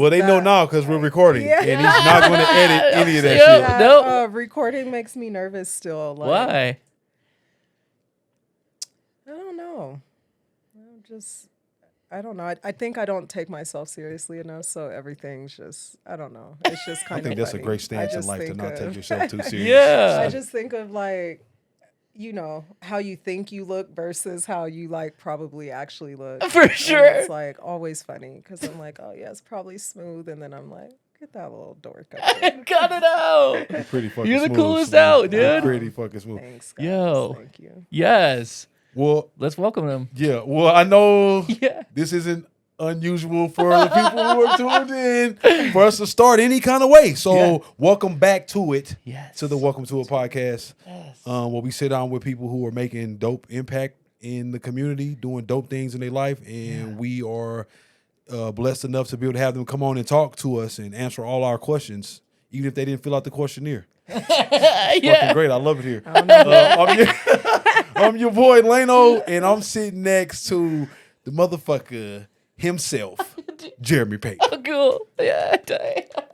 Well, they know now because we're recording, and he's not going to edit any of that shit. Nope. Recording makes me nervous still. Like, Why? I don't know. I don't know. I think I don't take myself seriously enough, so everything's just, I don't know. It's just kind of I think that's funny. a great stance in life to not take yourself too seriously. Yeah. I just think of like, you know, how you think you look versus how you like probably actually look. For sure. And it's like always funny because I'm like, oh yeah, it's probably smooth, and then I'm like, get that little dork up there. Cut it out. You're pretty fucking You're the smooth, coolest Simone. out, dude. You're pretty fucking smooth. Thanks, guys. Yo. Thank you. Yes. Well, Let's welcome him. yeah. Well, I know Yeah. this isn't unusual for the people who are tuned in for us to start any kind of way. So welcome back to it. Yes. To the Welcome to a Podcast. Yes. Where we sit down with people who are making dope impact in the community, doing dope things in their life, and we are blessed enough to be able to have them come on and talk to us and answer all our questions, even if they didn't fill out the questionnaire. Fucking great. I love it here. I'm your boy Lano, and I'm sitting next to the motherfucker himself, Jeremy Pate. Cool. Yeah.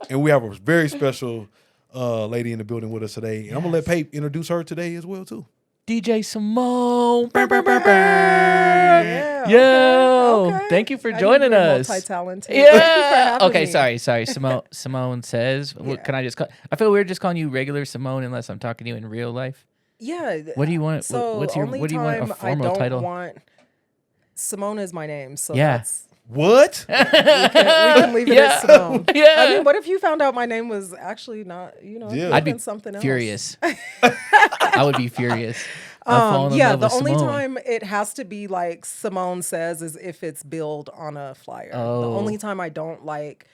And we have a very special lady in the building with us today. And I'm going to let Pate introduce her today as well, too. DJ Simone. Yeah. Yo. Okay. Thank you for I joining think we're us. Multi-talented. Yeah. Thank you for having Okay, me. sorry. Simone says. What, can I just call? I feel weird just calling you regular Simone unless I'm talking to you in real life. Yeah. What do you want? So What's your? only What do you want? A time formal I don't title? want Simone is my name, so Yeah. that's What? we can leave it as Simone. Yeah. I mean, what if you found out my name was actually not, you know, it Yeah. could've I'd be been something else. furious. I would be furious. I'd fall in Yeah, love the with only Simone. time it has to be like Simone says is if it's billed on a flyer. The Oh. only time I don't like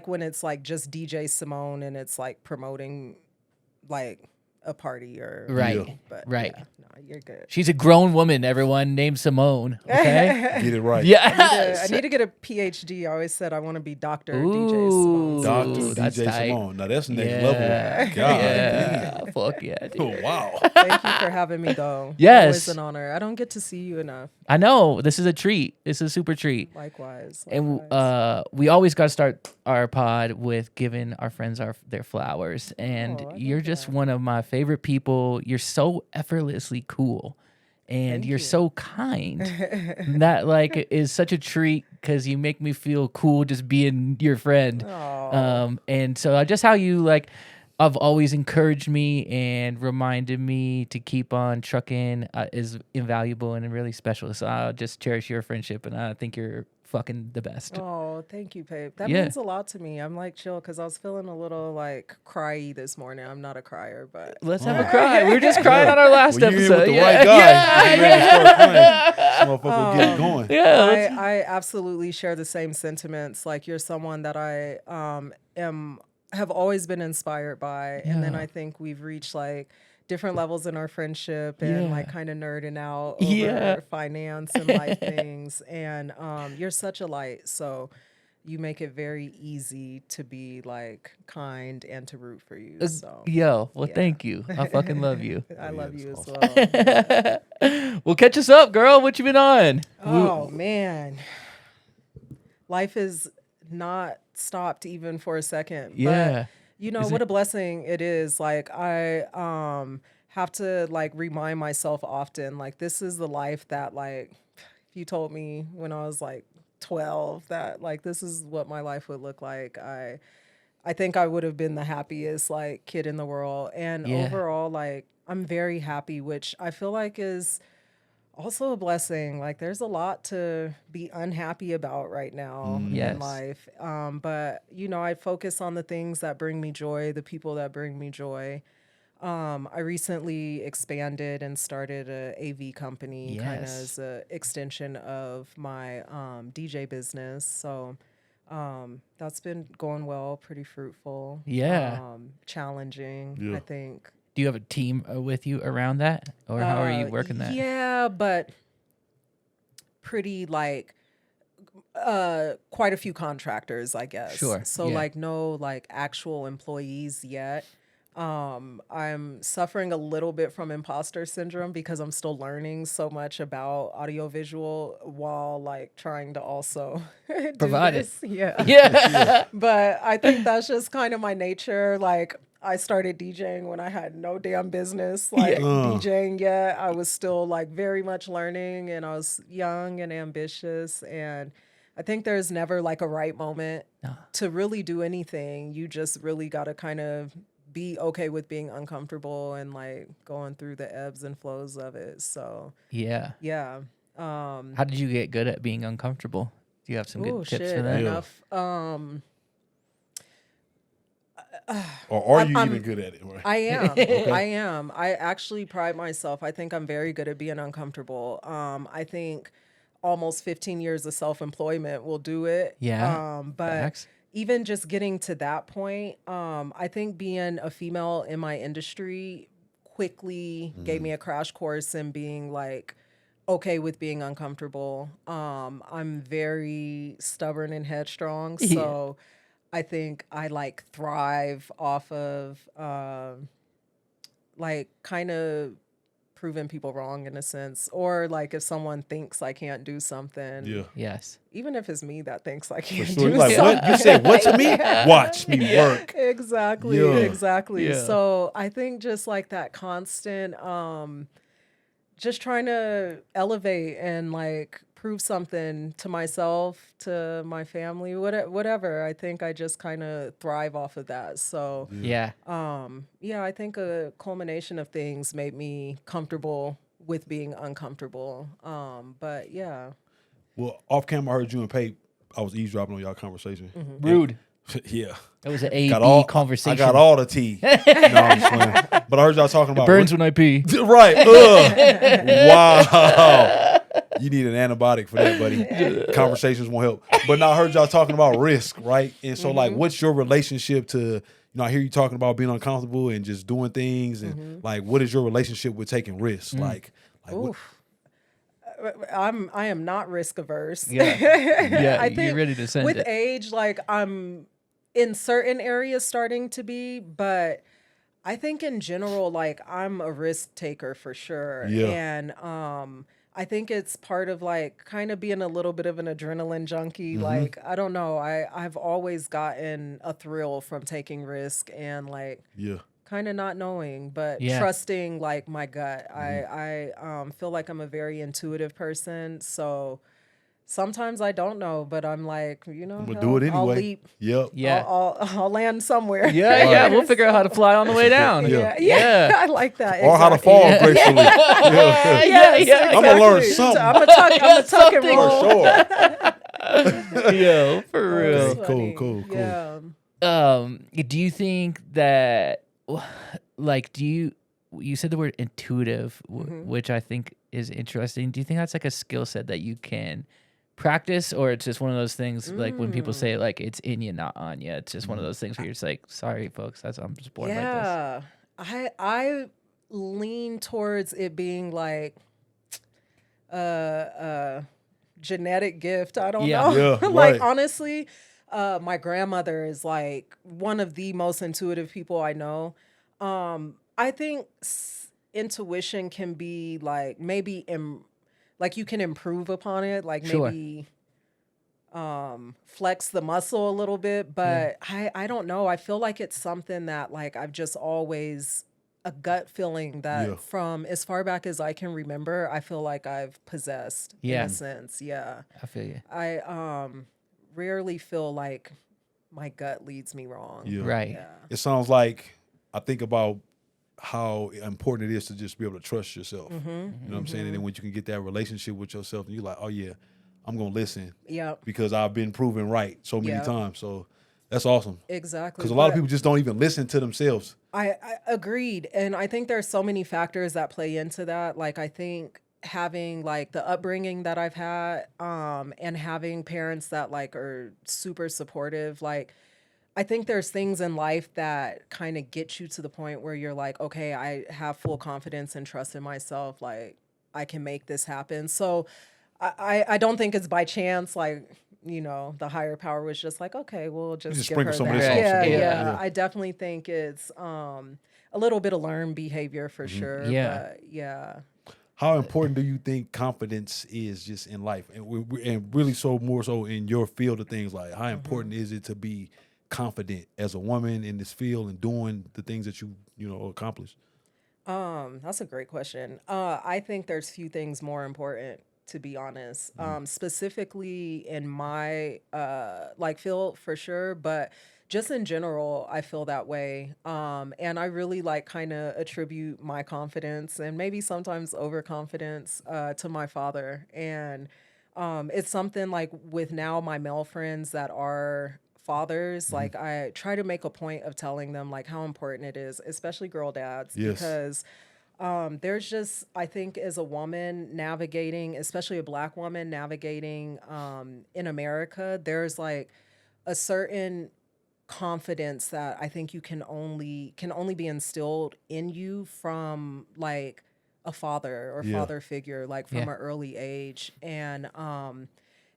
when it's like just DJ Simone and it's like promoting like a party or Right. Yeah. But Right. yeah, no, you're good. She's a grown woman, everyone, named Simone. Okay? Get it right. Yeah. I need to get a PhD. I always said I want to be Dr. DJ Ooh. Simone. Dr. Ooh, that's DJ tight. Simone. Now, that's next Yeah. level. God Yeah. Fuck yeah, dude. damn. Oh, wow. Thank you for having me, though. Yes. Always an honor. I don't get to see you enough. I know. This is a treat. This is a super treat. Likewise. And likewise. we always got to start our pod with giving our friends their flowers. And Oh, I you're love just that. one of my favorite people. You're so effortlessly cool. And Thank you're you. so kind. That like is such a treat because you make me feel cool just being your friend. Aw. And so just how you like have always encouraged me and reminded me to keep on trucking is invaluable and really special. So I'll just cherish your friendship, and I think you're fucking the best. Oh, thank you, Pape. That Yeah. means a lot to me. I'm like chill because I was feeling a little like cryy this morning. I'm not a crier, but Let's have a cry. We were just crying on our last Well, you're here episode. with the right guy. Yeah, You ready to start playing. This motherfucker will get it going. yeah. I absolutely share the same sentiments. Like you're someone that I have always been inspired by, and then Yeah. I think we've reached like different levels in our friendship and Yeah. like kind of nerding out over Yeah. finance and life things. And you're such a light, so you make it very easy to be like kind and to root for you. So Yo, well, Yeah. thank you. I fucking love you. I love you as that's well. Well, catch us up, girl. What you been on? Oh man, life is not stopped even for a second. Yeah. But, you know Is what it- a blessing it is. Like I have to like remind myself often. Like this is the life that like if you told me when I was like 12 that like this is what my life would look like, I think I would have been the happiest like kid in the world. And Yeah. overall, like I'm very happy, which I feel like is also a blessing. Like there's a lot to be unhappy about right now Yes. in life. But you know, I focus on the things that bring me joy, the people that bring me joy. I recently expanded and started a AV company kind of Yes. as an extension of my DJ business. So that's been going well, pretty fruitful. Yeah. Challenging, Yeah. I think. Do you have a team with you around that, or how are you working that? Yeah, but pretty like quite a few contractors, I guess. Sure, So yeah. like no like actual employees yet. I'm suffering a little bit from imposter syndrome because I'm still learning so much about audiovisual while like trying to also do Provide it. this. Yeah. Yeah. But I think that's just kind of my nature. Like I started DJing when I had no damn business like DJing yet. I was still like very much learning and I was young and ambitious, and I think there's never like a right moment to really do anything. You just really got to kind of be okay with being uncomfortable and like going through the ebbs and flows of it. So, Yeah. yeah. How did you get good at being uncomfortable? Do you have some Oh good tips for shit, that? Yeah. enough. Or are you I'm- even good at it? Right? I am. I am. I actually pride myself. I think I'm very good at being uncomfortable. I think almost 15 years of self-employment will do it. Yeah. But Facts. even just getting to that point, I think being a female in my industry quickly gave me a crash course in being like okay with being uncomfortable. I'm very stubborn and headstrong, so I think I like thrive off of like kind of proving people wrong in a sense, or like if someone thinks I can't do something, Yeah. Yes. even if it's me that thinks I For can't sure. do You're like, something. what? You said what to me? Watch me work. Exactly, Yeah. exactly. Yeah. So I think just like that constant, just trying to elevate and like prove something to myself, to my family, whatever. I think I just kind of thrive off of that. So, Yeah. yeah, I think a culmination of things made me comfortable with being uncomfortable. But yeah. Well, off camera, I heard you and Pape. I was eavesdropping on y'all conversation. Rude. Yeah. That was an A Got B all conversation. I got all the tea. No, I'm just playing. But I heard y'all talking about Burns when I pee. right. Ugh. Wow. You need an antibiotic for that, buddy. Conversations won't help. But now I heard y'all talking about risk, right? And so, like, what's your relationship to, you know, I hear you talking about being uncomfortable and just doing things. And, like, what is your relationship with taking risks? Like what, Oof. I am not risk averse. Yeah. Yeah. I You're think ready to send with it. age, like I'm in certain areas starting to be, but I think in general, like I'm a risk taker for sure. Yeah. And I think it's part of like kind of being a little bit of an adrenaline junkie. Like, I don't know. I've always gotten a thrill from taking risk and like yeah. kind of not knowing, but Yeah. trusting like my gut. I feel like I'm a very intuitive person, so sometimes I don't know, but I'm like, you know, I'm going to hell, do it I'll anyway. leap. Yep. Yeah. I'll land somewhere. Yeah, yeah. We'll figure out how to fly on the way down. Yeah. Yeah. I like that. Or how to exactly. fall gracefully. Yeah. Yes, I'm gonna learn exactly. something. I'm gonna tuck and Something. roll. For sure. Yo, for That real. was Cool, funny. cool. Yeah. Do you think that, like, you said the word intuitive, which I think is interesting. Do you think that's like a skill set that you can practice, or it's just one of those things like when people say like it's in you, not on you? It's just one of those things where you're just like, sorry, folks, I'm just born like this. Yeah. I lean towards it being like a genetic gift. I don't Yeah. know. Yeah, Like right. honestly, my grandmother is like one of the most intuitive people I know. I think intuition can be like maybe like you can improve upon it, like Sure. maybe flex the muscle a little bit, but I don't know. I feel like it's something that like I've just always a gut feeling that Yeah. from as far back as I can remember, I feel like I've possessed in Yeah. a sense. Yeah. I feel you. I rarely feel like my gut leads me wrong. Yeah. Right. Yeah. It sounds like I think about how important it is to just be able to trust yourself. You know what I'm saying? And then when you can get that relationship with yourself, and you're like, oh yeah, I'm gonna listen Yep. because I've been proven right so many Yeah. times. So that's awesome. Exactly. Because a lot of But people just don't even listen to themselves. I agreed. And I think there's so many factors that play into that. Like I think having like the upbringing that I've had, and having parents that like are super supportive, like I think there's things in life that kind of get you to the point where you're like, okay, I have full confidence and trust in myself. Like I can make this happen. So I don't think it's by chance. Like the higher power was just like, okay, we'll just just give her sprinkle some of this that. on Yeah, some- yeah, yeah. I definitely think it's a little bit of learned behavior for sure. Yeah. But yeah. How important do you think confidence is just in life, and really more so in your field of things? Like, how important is it to be confident as a woman in this field and doing the things that you accomplish? That's a great question. I think there's few things more important, to be honest. Specifically in my field for sure, but just in general, I feel that way. And I really like kind of attribute my confidence and maybe sometimes overconfidence to my father. And it's something like with now my male friends that are fathers, like I try to make a point of telling them like how important it is, especially girl dads, Yes. because there's just, I think, as a woman navigating, especially a black woman navigating in America, there's like a certain confidence that I think you can only be instilled in you from like a father or Yeah. father figure, like from Yeah. an early age. And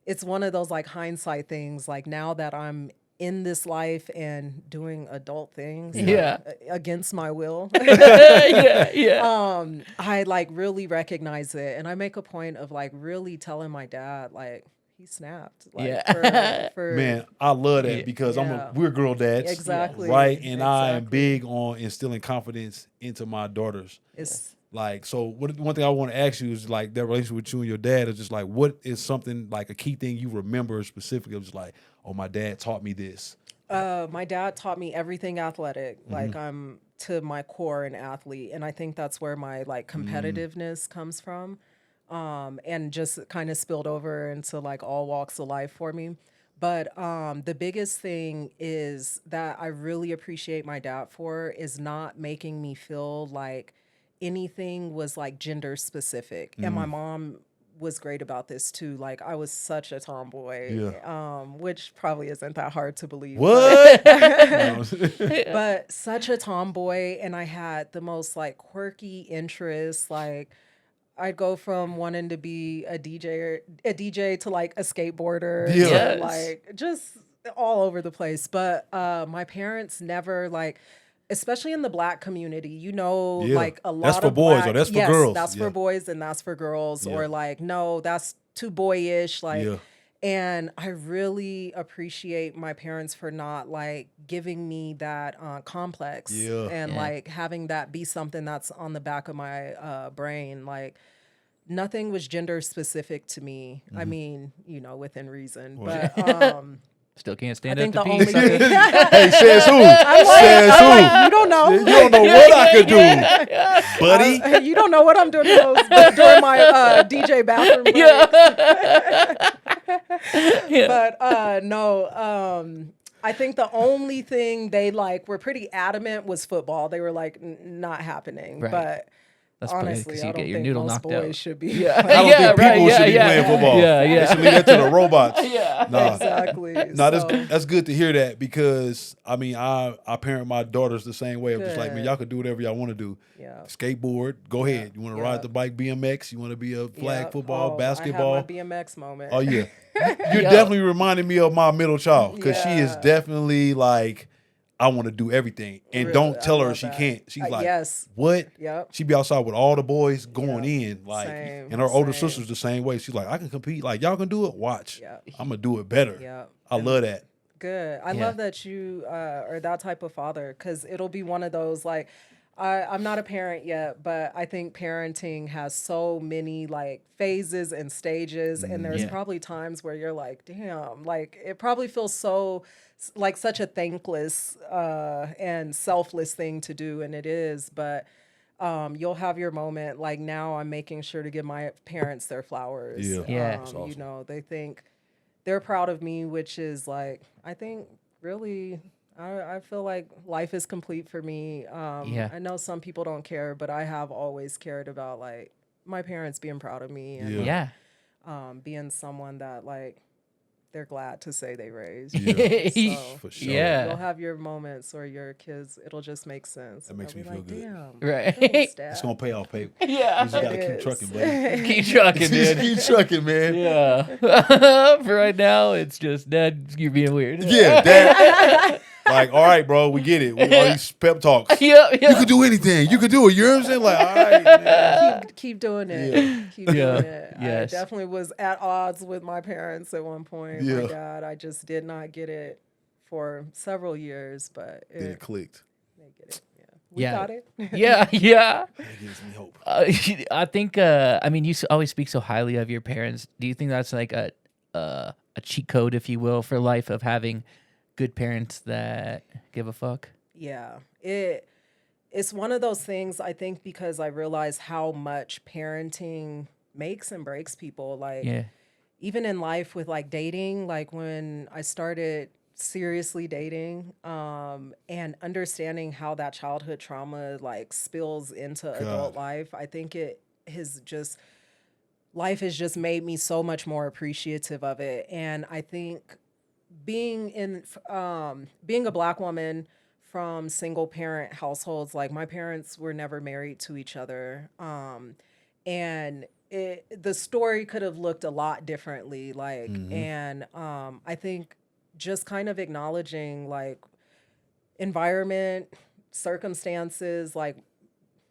it's one of those like hindsight things, like now that I'm in this life and doing adult things Yeah. against my will. yeah. I like really recognize it, and I make a point of like really telling my dad like he snapped like Yeah. for Man, I love that Yeah. because Yeah. we're girl dads, Exactly. right? And I am Exactly. big on instilling confidence into my daughters. It's Like, so one thing I want to ask you is like that relationship with you and your dad is just like, what is something like a key thing you remember specifically? Just like, oh, my dad taught me this. my dad taught me everything athletic. Like I'm to my core an athlete, and I think that's where my like competitiveness comes from. And just kind of spilled over into like all walks of life for me. But the biggest thing is that I really appreciate my dad for is not making me feel like anything was like gender specific. And my mom was great about this too. Like I was such a tomboy, which probably isn't that hard to believe. What? No. But such a tomboy, and I had the most like quirky interests. Like I'd go from wanting to be a DJ to like a skateboarder, Yeah. to Yes. like just all over the place. But my parents never like, especially in the black community, Yeah. like a lot That's for of boys or black, that's for yes, girls? that's Yeah. for boys and that's for girls, Yeah. or like no, that's too boyish, like. Yeah. And I really appreciate my parents for not like giving me that complex, Yeah. and Yeah. like having that be something that's on the back of my brain. Like nothing was gender specific to me. I mean, within reason, but Still can't I stand think up the to only peace. thing, Hey, says who? Says I'm who? like, you don't know. You don't know what I could do, buddy. You don't know what I'm doing during my DJ bathroom breaks. But no, I think the only thing they like were pretty adamant was football. They were like not happening. Right. But That's probably honestly, because I you don't get your think noodle most knocked boys out. should be. Yeah. I don't think people should be playing football. Yeah, They yeah. should leave that to the robots. Yeah. Nah. Exactly. No, So, that's good to hear that because I mean I parent my daughters the same way. I'm just like, man, Good. y'all can do whatever y'all want to do. yeah. Skateboard, go ahead. You want to Yeah. ride the bike, BMX. You want to be a flag Yep. football, Oh, basketball. I had my BMX moment. Oh yeah, you're Yeah. definitely reminding me of my middle child because she is Yeah. definitely like, I want to do everything, and Really, don't I tell her love she that. can't. She's like, yes. what? Yep. She be outside with all the boys going Yeah. in, like, Same, and her older same. sister's the same way. She's like, I can compete. Like, y'all can do it. Watch, Yep. I'm gonna do it better. Yep. I love that. Good. I Yeah. love that you are that type of father, because it'll be one of those like I'm not a parent yet, but I think parenting has so many like phases and stages, and there's Yeah. probably times where you're like, damn, like it probably feels so like such a thankless and selfless thing to do, and it is, but you'll have your moment. Like now I'm making sure to give my parents their flowers. Yeah. Yeah. That's awesome. They think they're proud of me, which is like, I think really, I feel like life is complete for me. Yeah. I know some people don't care, but I have always cared about like my parents being proud of me and Yeah. Yeah. being someone that like they're glad to say they raised. Yeah. So For sure. Yeah. you'll have your moments or your kids. It'll just make sense. That makes They'll me be like, feel good. Damn. Right. thanks, Dad. It's gonna pay off, babe. Yeah. You just gotta It keep is. trucking, buddy. Keep trucking, Just dude. keep trucking, man. Yeah. For right now, it's just Dad, you're being weird. Yeah, that. Like, all right, bro, we get it. All these pep talks. Yeah. You can do anything. You can do it. You know what I'm saying? Like, all right, man. Keep doing it. Yeah. Keep Yeah. doing it. Yes. I definitely was at odds with my parents at one point. Yeah. My dad, I just did not get it for several years, but Then it clicked. they get it. Yeah. We Yeah. got it. Yeah. That gives me hope. I think. I mean, you always speak so highly of your parents. Do you think that's like a cheat code, if you will, for life of having good parents that give a fuck? Yeah. It's one of those things, I think, because I realize how much parenting makes and breaks people. Like Yeah. even in life with like dating, like when I started seriously dating, and understanding how that childhood trauma like spills into adult life, I think life has just made me so much more appreciative of it. And I think being a Black woman from single parent households, like my parents were never married to each other, and the story could have looked a lot differently. Like, and I think just kind of acknowledging like environment, circumstances, like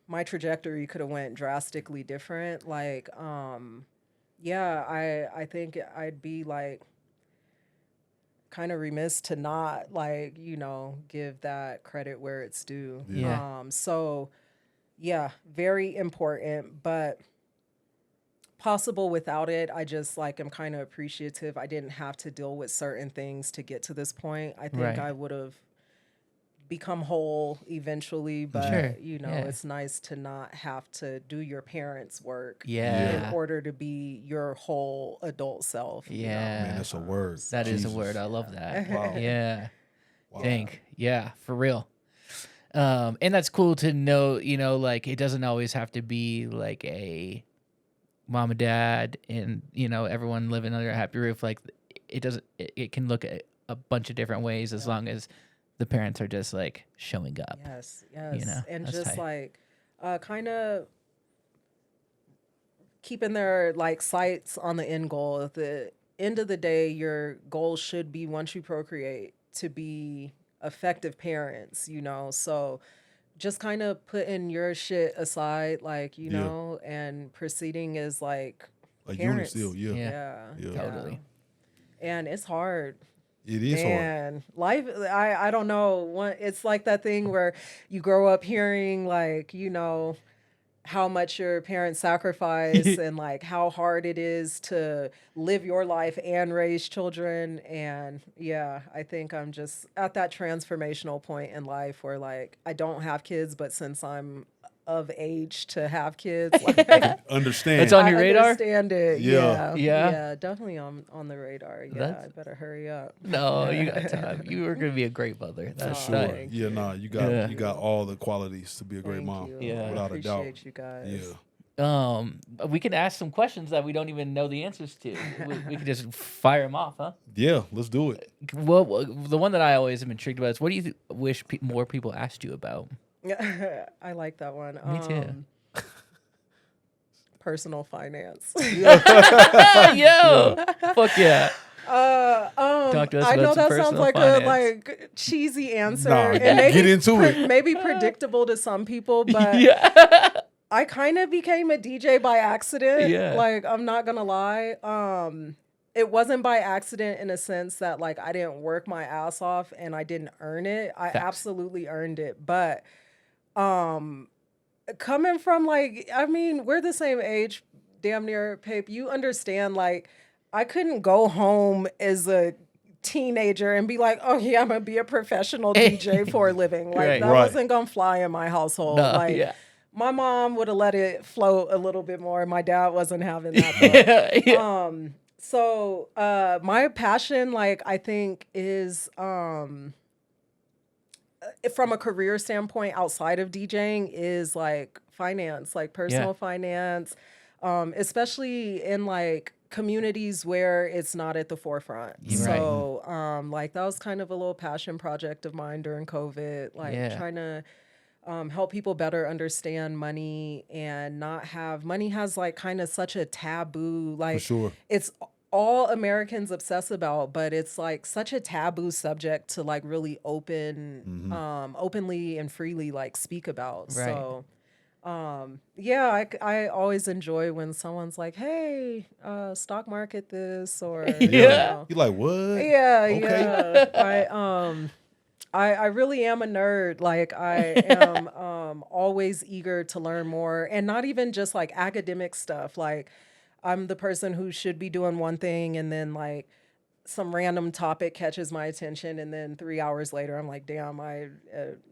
my trajectory could have went drastically different. Like, yeah, I think I'd be like kind of remiss to not like, give that credit where it's due. Yeah. So yeah, very important, but possible without it. I just like am kind of appreciative. I didn't have to deal with certain things to get to this point. I think Right. I would have become whole eventually, but Sure. it's nice to not have to do your parents' work Yeah. in order to be your whole adult self. Yeah. Man, that's a word. That is a Jesus. word. I love that. Wow. Yeah. Wow. Dang. Yeah, for real. And that's cool to know, like it doesn't always have to be like a mom and dad and, everyone living under a happy roof. Like it doesn't, it can look at a bunch of different ways as long as the parents are just like showing up. Yes. And that's just tight. like kind of keeping their like sights on the end goal. At the end of the day, your goal should be, once you procreate, to be effective parents, So just kind of putting your shit aside, like, and proceeding as like A unit parents. still, yeah. Yeah. Yeah. Totally. And it's hard. It is hard. And life, I don't know. It's like that thing where you grow up hearing like, how much your parents sacrifice and like how hard it is to live your life and raise children. And yeah, I think I'm just at that transformational point in life where like I don't have kids, but since I'm of age to have kids, like, Understand. It's on your I radar? understand it. Yeah. Yeah, definitely on the radar. Yeah, That's- I better hurry up. No, you got time. You are going to be a great mother. That's For sure. tight. Thank Yeah, nah, you got Yeah. you got all the qualities to be a great Thank mom. you. Yeah. I Without a doubt. appreciate you guys. Yeah. We can ask some questions that we don't even know the answers to. We can just fire them off, huh? Yeah, let's do it. Well, the one that I always am intrigued about is what do you wish more people asked you about? I like that one. Me too. Personal finance. Yo, fuck yeah. Talk to us I about know some that sounds personal like finance. a like cheesy answer, Nah, and maybe get into it. maybe predictable to some people, but Yeah. I kind of became a DJ by accident. Yeah. Like, I'm not gonna lie. It wasn't by accident in a sense that like I didn't work my ass off and I didn't earn it. I Facts. absolutely earned it. But coming from like, I mean, we're the same age, damn near, Pape. You understand, like, I couldn't go home as a teenager and be like, oh yeah, I'm gonna be a professional DJ for a living. Like Right. that Right. wasn't gonna fly in my household. No, like yeah. my mom would have let it float a little bit more. My dad wasn't having that. Yeah. So my passion, like, I think is from a career standpoint outside of DJing is like finance, like personal finance, especially in like communities where it's not at the forefront. Right. So, like that was kind of a little passion project of mine during COVID, like Yeah. trying to help people better understand money and not have money has like kind of such a taboo, like sure. it's all Americans obsess about, but it's like such a taboo subject to like really openly and freely like speak about. Right. So, yeah, I always enjoy when someone's like, "Hey, stock market this," or you Yeah. know. You like what? Yeah, Okay. yeah. I really am a nerd. Like I am always eager to learn more, and not even just like academic stuff. Like I'm the person who should be doing one thing, and then like some random topic catches my attention, and then 3 hours later, I'm like, damn, I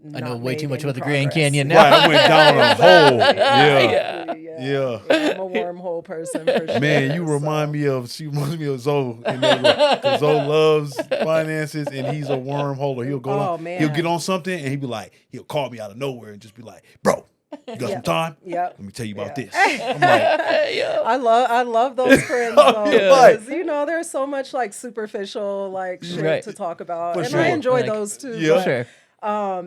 not know way too made much any about the Grand progress. Canyon now. Right, I went down a hole. Yeah. Exactly, Yeah. I'm a wormhole person for sure. Man, you remind me of, she reminds me of Zoe. Because Zoe loves finances and he's a wormholer. He'll go Oh, on, man. he'll get on something and he'll call me out of nowhere and just be like, bro, you got some time? Yep. Let me tell you about Yeah. this. I'm like, Yeah. I love those friends though, Yeah. because you know there's so much like superficial like shit Right. to talk about, For and sure. I enjoy Like, those too. yeah. but, Sure.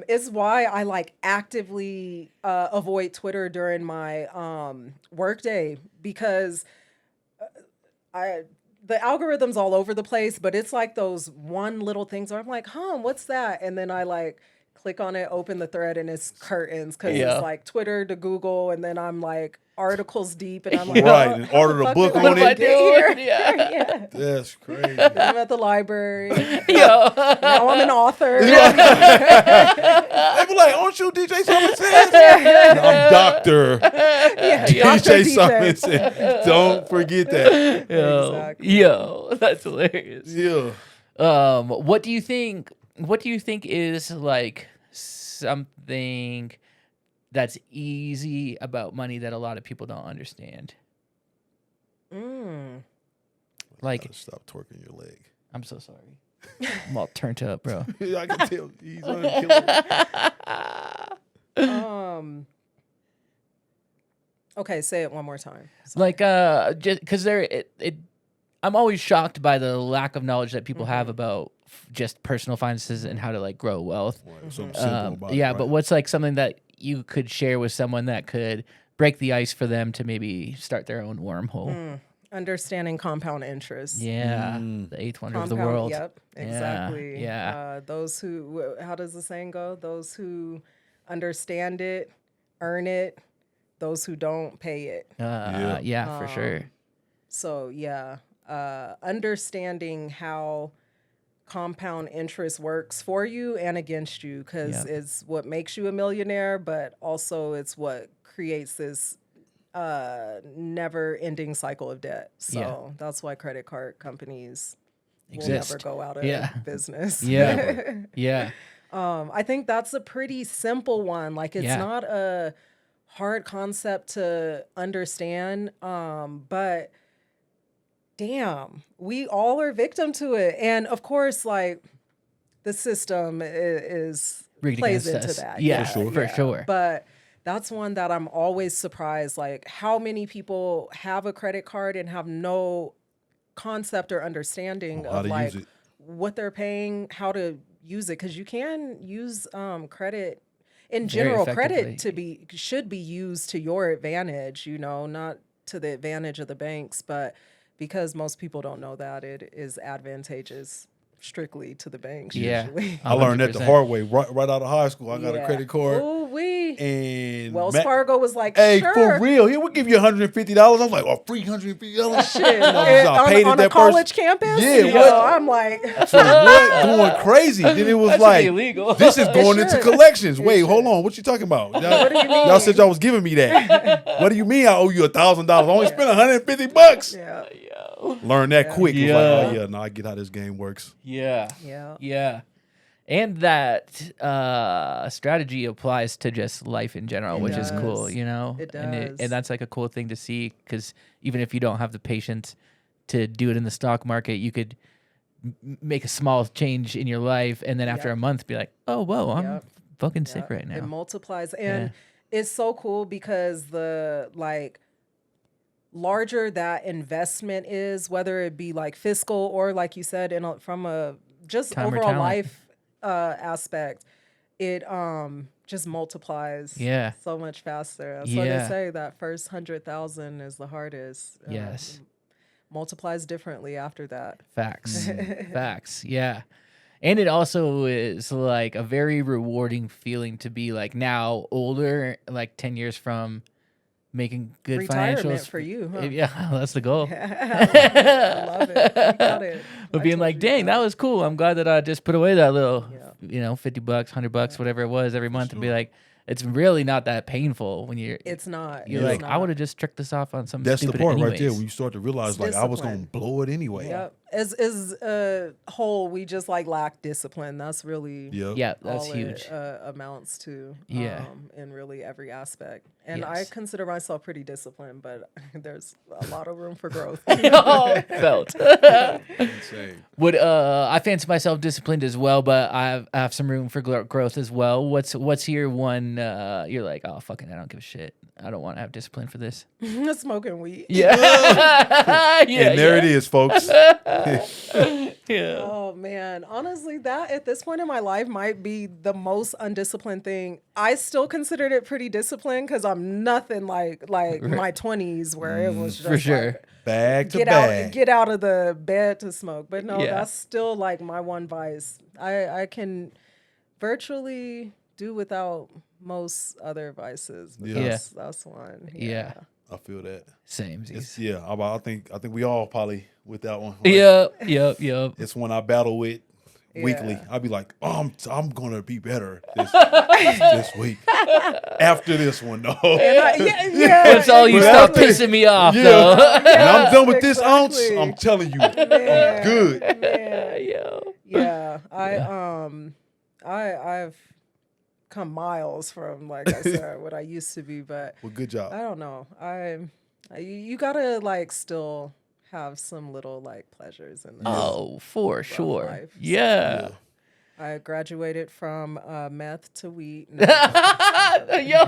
It's why I like actively avoid Twitter during my work day, because the algorithm's all over the place, but it's like those one little things where I'm like, what's that? And then I like click on it, open the thread, and it's curtains, because Yeah. it's like Twitter to Google, and then I'm like articles deep, and I'm like, Right, oh, and how ordered the a fuck book did on I it. get here? Yeah. Yeah. that's crazy. I'm at the library. Yo. Now I'm an author. They be like, aren't you DJ Somerset? I'm Dr. Yeah, DJ Dr. Somerset. Don't forget that. Yo. Exactly. Yo. That's hilarious. Yeah. What do you think is like something that's easy about money that a lot of people don't understand? Like, Gotta stop twerking your leg. I'm so sorry. I'm all turned up, bro. I can tell he's on killer. Okay, say it one more time. Like, just because I'm always shocked by the lack of knowledge that people have about just personal finances and how to like grow wealth. Right, something simple about it, Yeah, right? but what's like something that you could share with someone that could break the ice for them to maybe start their own wormhole? Understanding compound interest. Yeah, the eighth wonder of the Compound- world. Yep, exactly. Yeah. Those who, how does the saying go? Those who understand it, earn it. Those who don't, pay it. Yeah, for sure. So yeah, understanding how compound interest works for you and against you, because Yep. it's what makes you a millionaire, but also it's what creates this never-ending cycle of debt. So that's why credit card companies will never Exist. go out of Yeah. business. Yeah. Yeah. I think that's a pretty simple one. Like it's Yeah. not a hard concept to understand, but damn, we all are victim to it. And of course, like the system is Rigged plays against into us. that. Yeah, for sure. But that's one that I'm always surprised, like how many people have a credit card and have no concept or understanding How of to like use it. what they're paying, how to use it, because you can use credit in Very general. effectively. Credit should be used to your advantage, you know, not to the advantage of the banks, but because most people don't know that, it is advantageous strictly to the banks. Yeah. Usually. I learned that the 100%. hard way. Right out of high school, I got a Yeah. credit card. Ooh, we And Wells Fargo was like, hey, sure. for real, he would give you $150. I was like, oh, $350. Shit. I paid it on a that college first. campus? Yeah, Yo, what? I'm like, So what? Going crazy. Then it was That should like, be illegal. this is going into should. collections. It Wait, should. hold on. What you talking about? Y'all, What do you mean? y'all said y'all was giving me that. What do you mean I owe you $1,000? I only spent $150. yeah, Learn that quick. It was Yeah. like, oh yeah, no, I get how this game works. Yeah. yeah. Yeah. And that strategy applies to just life in general, which is cool, does. you know? It And does. that's like a cool thing to see, because even if you don't have the patience to do it in the stock market, you could make a small change in your life, and then after Yep. a month be like, oh, whoa, I'm Yep. fucking sick Yeah, right now. It multiplies, and it's so cool because the like larger that investment is, whether it be like fiscal or like you said, from a just Time or overall talent. life aspect, it just multiplies Yeah. so much faster. That's why they Yeah. say that first 100,000 is the hardest. Yes. Multiplies differently after that. Facts. Facts. Yeah. And it also is like a very rewarding feeling to be like now older, like 10 years from making good Retirement financials for you, huh? Yeah, that's the goal. I love it. You got it. But I being told like, you dang, that was cool. I'm glad that I just put away that little, Yeah. $50, $100, whatever it was every month, and be like, it's really not that painful when It's not. you're It's like, not. I would have just tricked this off on something That's the stupid part anyways. right there when you start to realize, It's like, I was going to discipline. blow it anyway. Yep. As a whole, we just like lack discipline. That's really Yep. Yeah, that's all huge. it amounts to. Yeah. In really every aspect. And I Yes. consider myself pretty disciplined, but there's a lot of room for growth. Oh, felt. Insane. Would I fancy myself disciplined as well, but I have some room for growth as well. What's your one? You're like, oh fucking, I don't give a shit. I don't want to have discipline for this. Smoking weed. Yeah, yeah. And there it is, folks. Yeah. Oh man, honestly, that at this point in my life might be the most undisciplined thing. I still considered it pretty disciplined because I'm nothing like my 20s where it was just For sure. like, Bag to get bag. out get out of the bed to smoke. But no, Yeah. that's still like my one vice. I can virtually do without most other vices. But Yeah. that's one. Yeah. I feel that. Same. It's, yeah, I think we all probably with that one. Yep. It's one I battle with weekly. Yeah. I'll be like, oh, I'm gonna be better this week. After this one, though. Yeah. That's all you But stop after- pissing me off, Yeah. though. When I'm done with this ounce, exactly. I'm telling you, I'm Man, good. man. Yo. Yeah, I've come miles from, like I said, what I used to be, but Well, good job. I don't know. You gotta like still have some little like pleasures in this. Oh, for sure. life, so- Yeah. I graduated from meth to weed. No, Yo.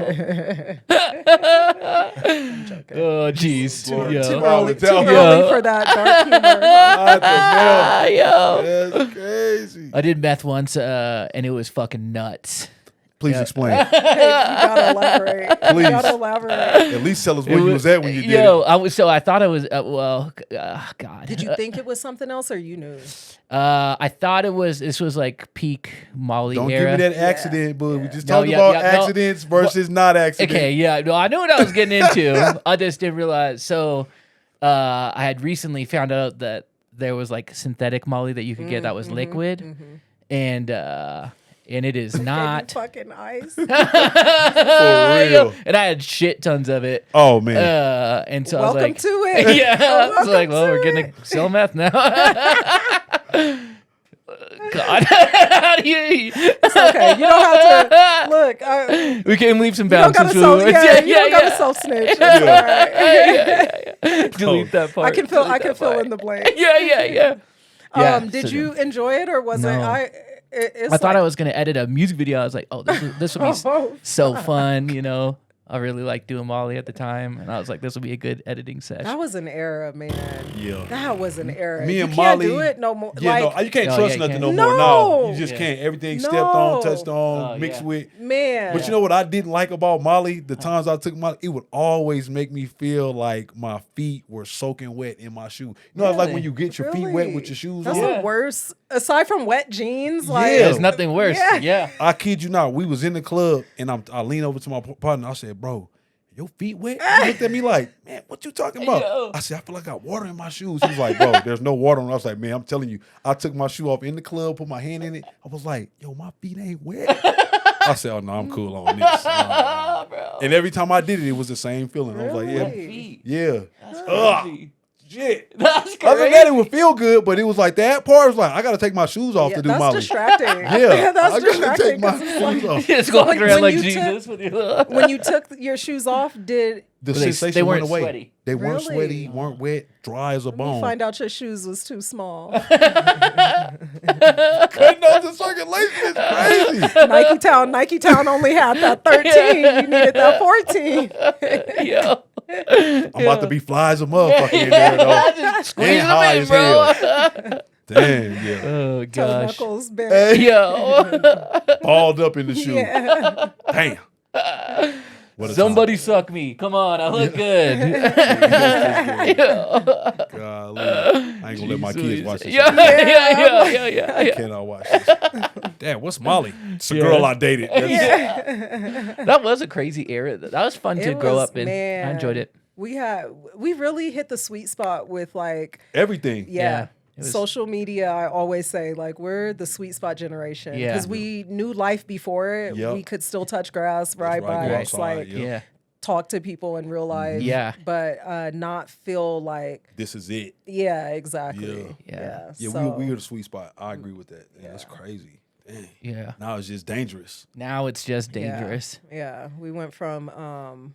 Oh, jeez. Boy, Yo. too Wow, early, it's out. early for that dark humor. What the hell? Yo. That's crazy. I did meth once, and it was fucking nuts. Please explain. Hey, you gotta elaborate. Please. You gotta elaborate. At least tell us where you was at when you did Yo, it. I thought I was. God. Did you think it was something else, or you knew? I thought this was like peak Molly Don't era. give me that accident, but we just No, talking yeah, about yeah, no. accidents versus not accidents. Okay, yeah, no, I knew what I was getting into. I just didn't realize. So, I had recently found out that there was like synthetic Molly that you could get that was liquid, and it is not. Fucking ice. For real. And I had shit tons of it. Oh man. And so I was Welcome like, to it. yeah, I was like, well, we're to gonna sell meth now. God, how do you? It's okay. You don't have to look. We can leave some You don't bounces. gotta self. Yeah, you don't gotta self snitch. Delete that part. I can fill. Delete I can that fill part. in the blank. Yeah. Did so you enjoy it or was it? No. It's I thought like, I was gonna edit a music video. I was like, oh, this would be Oh, so fun, you know. I really liked doing Molly at the time, and I was like, this would be a good editing session. that was an era, man. Yeah. That was an era. Me you and can't Molly- do it no more. Yeah, like, no, you can't No, trust yeah, you nothing can't. no more. No, No. you just Yeah. can't. Everything stepped on, No. touched on, Oh, mixed yeah. with. man. But you know what I didn't like about Molly? The times I took Molly, it would always make me feel like my feet were soaking wet in my shoe. You know, it's like when you get your feet wet with your shoes That's on. the worst. Aside from wet jeans, like Yeah. There's nothing worse. Yeah. Yeah. I kid you not. We was in the club and I leaned over to my partner. I said, "Bro, your feet wet?" He looked at me like, "Man, what you talking about?" Yo. I said, "I feel like I got water in my shoes." He was like, "Bro, there's no water on." I was like, "Man, I'm telling you." I took my shoe off in the club, put my hand in it. I was like, "Yo, my feet ain't wet." I said, "Oh no, I'm cool on this." Bro. And every time I did it, it was the same feeling. I was like, "Yeah, Really? yeah." That's Ugh. crazy. Shit. That's Other than crazy. that, it would feel good, but it was like that part was like, I gotta take my shoes off Yeah, to do that's Molly. distracting. Yeah, that's I gotta distracting. take my 'cause it's like- shoes off. Just So walking when- around when like you took- Jesus with your. when you took your shoes off, The They sensation weren't went away. sweaty. They weren't Really? sweaty, weren't wet, dry as a you bone. find out your shoes was too small. Cutting off the circulation is crazy. Nike Town only had that 13. You needed that 14. Yo. I'm about to be fly as a motherfucker in there, though. Just squeeze And them high in, as bro. Damn, yeah. Oh Toe gosh. knuckles bent. Yo. Balled up in the shoe. Yeah. Damn. What a Somebody suck me. Come on, I look good. Golly. I ain't gonna let my kids watch this. Yeah, shit. yeah. I cannot watch this. Damn, what's Molly? It's a girl I dated. That was a crazy era. That was fun to It grow was, up in. I man. enjoyed it. We really hit the sweet spot with like, Everything. Yeah, it was- social media. I always say like we're the sweet spot generation Yeah. because we knew life before it. Yep. We could still touch grass, ride right, go bikes, outside, like yep. Yeah. talk to people in real life. Yeah. but not feel like This is it. exactly. Yeah. Yeah, so, we are the sweet spot. I agree with that. Yeah, that's crazy. Dang. Yeah. Now it's just dangerous. Now it's just dangerous. Yeah, we went from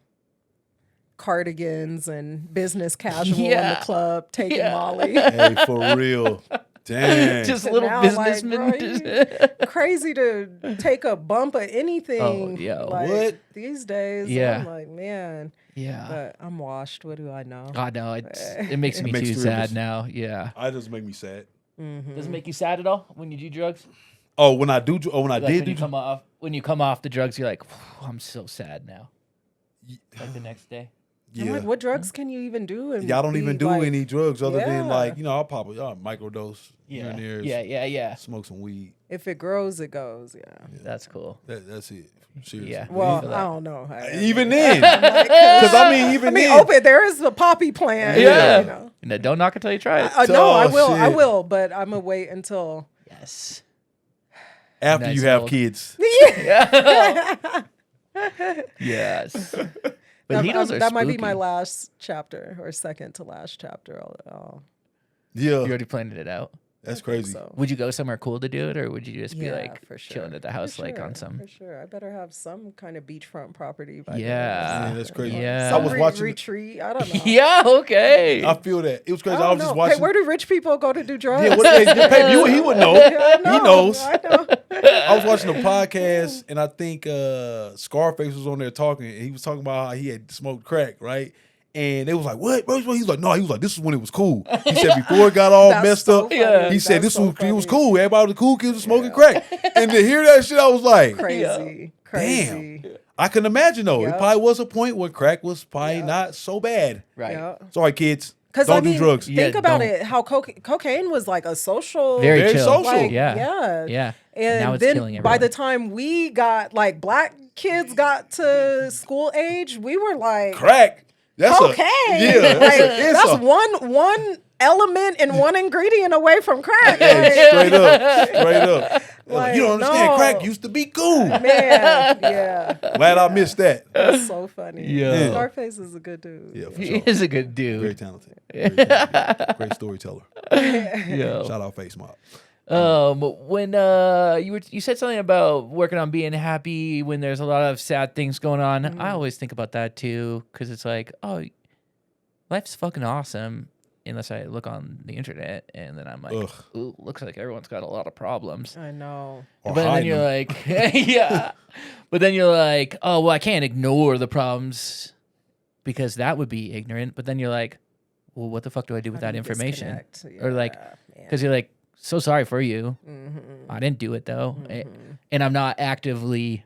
cardigans and business casual in Yeah. the club, taking Yeah. Molly. Hey, for real. Dang. Just To little now, like, businessmen. bro, Crazy to take a bump of anything. Oh, yeah. like, What? these days? Yeah. I'm like, man. Yeah. But I'm washed. What do I know? God, no, it makes me makes too three of sad us. now. Yeah. I just make me sad. Does it make you sad at all when you do drugs? Oh, when I do, when I Like did when you do, come off the drugs, you're like, I'm so sad now. Like the next day. I'm yeah. like, what drugs can you even do? And Y'all don't be even do like, any drugs other than Yeah. like, I'll pop a microdose here Yeah. and there. Yeah. Smoke some weed. If it grows, it goes. Yeah. That's cool. That's it. Seriously. Yeah. Well, feel I that. don't know. Even then, because even then, open. There is a poppy plant. Yeah. You know. No, don't knock until you try it. No, I Oh, will. I shit. will. But I'm gonna wait until. Yes. after Nice you have old- kids, Yes. But needles are that might be my spooky. last chapter or second to last chapter. I'll yeah, You already planned it out. that's think crazy. so. Would you go somewhere cool to do it, or would you just be Yeah, like for sure. chilling at the house, For like sure, on some? For sure, I better have some kind of beachfront property. By Yeah. Man, that's crazy. Yeah. Some I was watching. retreat. I don't know. Yeah. Okay. I feel that it was crazy. I I don't was just know. watching. Hey, where do rich people go to do drugs? yeah, what baby, he would know. I know, He knows. I know. I was watching a podcast, and I think Scarface was on there talking, and he was talking about how he had smoked crack, right? And they was like, "What?" He was like, "No." He was like, "This is when it was cool." He said before it got all That's messed so up. funny. Yeah. He said That's this was so it was funny. cool. Everybody was cool. Kids was smoking crack, and to hear that shit, I was like, Crazy. Crazy. "Damn!" I can imagine though. It Yep. probably was a point where crack was probably Yep. not so bad. Right. Yeah. Sorry, kids. Because Don't I mean, do drugs. think Yeah, about don't. it. How cocaine was like a social, Very Very chill. social. like, Yeah. yeah, Yeah. And Now it's then killing by the everyone. time we got like black kids got to school age, we were like Crack. That's cocaine. yeah. Like, It's that's a- one element and one ingredient away from crack. Hey, Like, straight up, straight up. Like, You don't understand. no. Crack used to be cool. man, yeah, Glad I missed that. that's so funny. Yeah. Scarface is a good dude. Yeah, for He sure. is a good Very dude. talented. Very talented. Great storyteller. Yeah. Shout out Face Mob. When you said something about working on being happy when there's a lot of sad things going on. Mm-hmm. I always think about that too, because it's like, oh, life's fucking awesome. Unless I look on the internet and then I'm like, Ugh. ooh, looks like everyone's got a lot of problems. I know. Or But then hiding you're them. like, yeah. But then you're like, oh, well, I can't ignore the problems because that would be ignorant. But then you're like, well, what the fuck do I do with How that do you information? disconnect? Or like, Yeah, man. because you're like, so sorry for you. Mm-hmm. I didn't do it though. And I'm not actively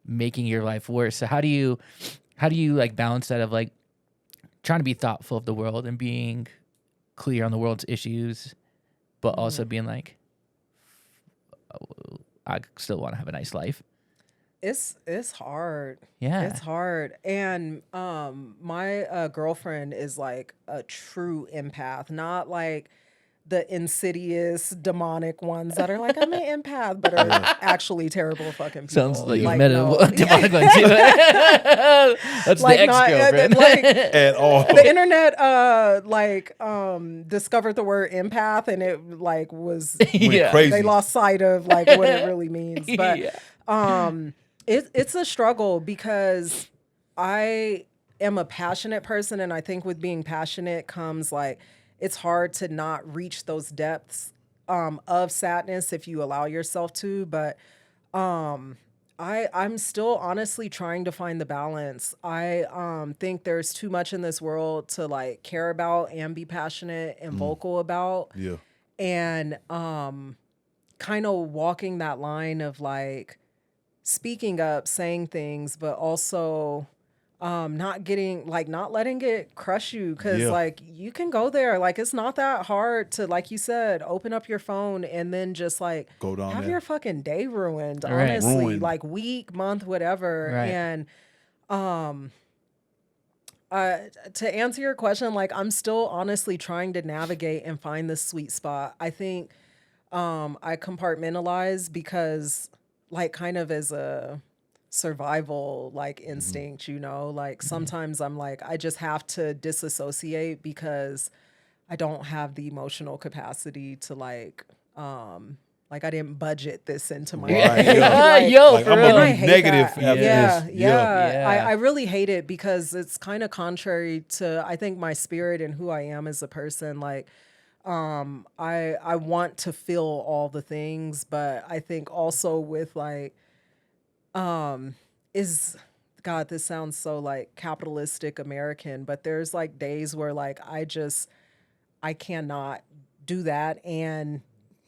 making your life worse. So how do you like balance that of like trying to be thoughtful of the world and being clear on the world's issues, but also being like, oh, I still want to have a nice life. It's hard. Yeah. It's hard. And my girlfriend is like a true empath, not like the insidious demonic ones that are like, I'm an empath, but are actually terrible fucking people. Sounds like you Like, met no. a demonic one too. That's Like, the not- ex-girlfriend. like- At all. The internet discovered the word empath and it like was yeah. crazy. they lost sight of like what it really means. But Yeah. it's a struggle because I am a passionate person, and I think with being passionate comes like it's hard to not reach those depths of sadness if you allow yourself to. But I'm still honestly trying to find the balance. I think there's too much in this world to like care about and be passionate and vocal about. Yeah. And kind of walking that line of like speaking up, saying things, but also not getting like not letting it crush you, because Yeah. like you can go there, like it's not that hard to, like you said, open up your phone and then just like Go down have there. your fucking day ruined, Right. honestly. Ruined. Like week, month, whatever. Right. And to answer your question, like I'm still honestly trying to navigate and find the sweet spot. I think I compartmentalize because like kind of as a survival like instinct, you know, like sometimes I'm like I just have to disassociate because I don't have the emotional capacity to like I didn't budget this into my Right, day. yeah. Like, Yo, Like, for I'm real. gonna I be hate negative that. after Yeah, this. yeah. Yeah. I really hate it because it's kind of contrary to I think my spirit and who I am as a person. Like I want to feel all the things, but I think also with like is God, this sounds so like capitalistic American, but there's like days where like I cannot do that and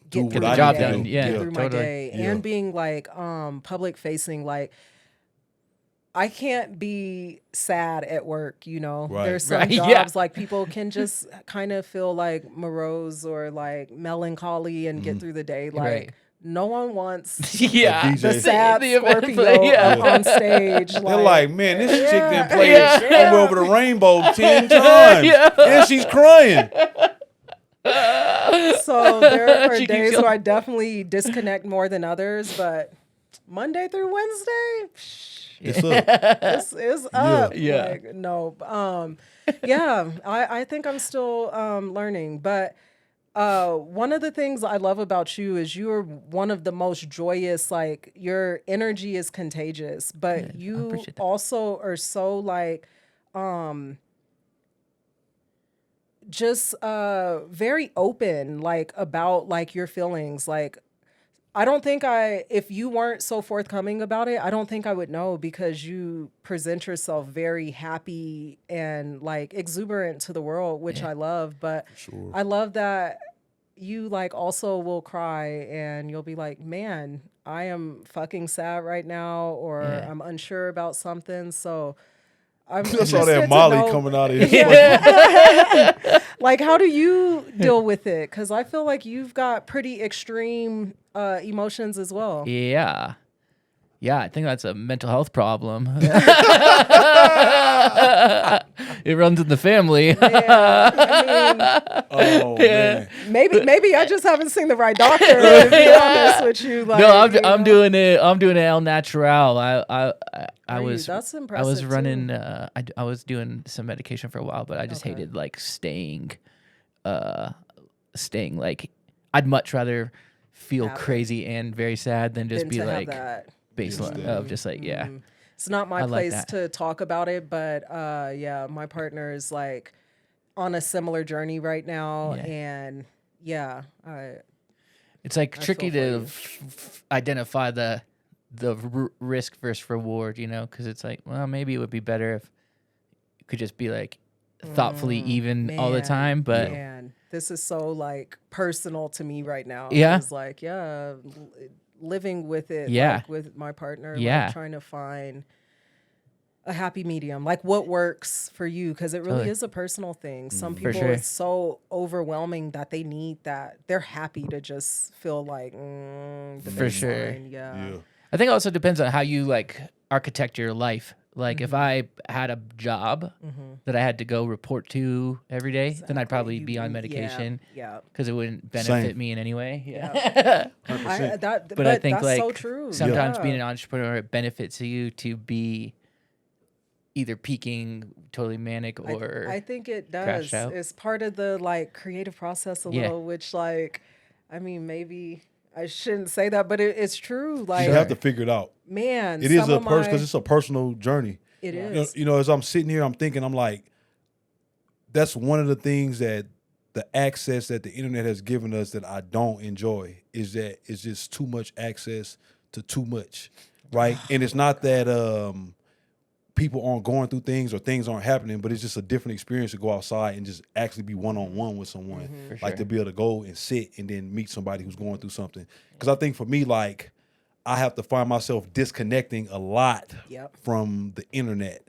Do get what through the my job day, done. Yeah, get through my totally. day, Yeah. and being like public facing, like I can't be sad at work, you know. Right. There's some Right, jobs yeah. like people can just kind of feel like morose or like melancholy and get through the day. Like Right. no one wants Yeah. DJ. the sad The event Scorpio play, yeah. up on stage. They're like, man, this chick Yeah. done played Yeah. somewhere over the rainbow 10 times. Yeah. And she's crying. So there are She keeps days yelling. where I definitely disconnect more than others, but Monday through Wednesday, It's up. it's up. Yeah. Like, no. Yeah, I think I'm still learning. But one of the things I love about you is you're one of the most joyous, like your energy is contagious, but I you appreciate that. also are so like just very open like about like your feelings. Like I don't think if you weren't so forthcoming about it, I don't think I would know, because you present yourself very happy and like exuberant to the world, which I love. But Sure. I love that you like also will cry and you'll be like, man, I am fucking sad right now, or Yeah. I'm unsure about something. So I'm That's all interested that to Molly know- coming out of his Like, how do you deal with it? Because I feel like you've got pretty extreme emotions as well. Yeah. Yeah, I think that's a mental health problem. It runs in the family. Yeah, I Oh, man. mean, maybe I just haven't seen the right doctor. To be honest with you, like, No, you I'm know. doing it. I'm doing it El Natural. I Are you? was That's I impressive. was running. too. I was doing some medication for a while, but I just Okay. hated like staying like. I'd much rather feel Have it. crazy and very sad than just Than be to have like that. baseline of just like yeah. It's not my I like place that. to talk about it, but yeah, my partner is like on a similar journey right now, Yeah. and yeah, It's like I tricky feel to for you. identify the risk versus reward, you know, because it's like, well, maybe it would be better if you could just be like thoughtfully even all the man, time. But man, this is so like personal to me right now. Yeah. It's like, yeah, living with it, Yeah. like with my partner, Yeah. like trying to find a happy medium, like what works for you, because it really Totally. is a personal thing. Some For people, sure. it's so overwhelming that they need that. They're happy to just feel like, the For next sure. line, yeah. Yeah. I think it also depends on how you like architect your life. Like Mm-hmm. if I had a job that I had to go report to every day, then I'd probably be on medication Yeah. because it wouldn't benefit Same. me in any way. Yeah. 100%. But I think that's like so true. sometimes Yeah. being an entrepreneur, it benefits you to be either peaking totally manic or I think it crash does. out. It's part of the like creative process a Yeah. little, which like, I mean, maybe I shouldn't say that, but it's true. Like, You have to figure it out. man, It is some a of because my- it's a personal journey. It You know, is. you know, as I'm sitting here, I'm thinking, I'm like, that's one of the things that the access that the internet has given us that I don't enjoy is that it's just too much access to too much. right? And it's not that people aren't going through things or things aren't happening, but it's just a different experience to go outside and just actually be one-on-one with someone. For Like sure. to be able to go and sit and then meet somebody who's going through something. Because I think for me, like, I have to find myself disconnecting a lot Yep. from the internet.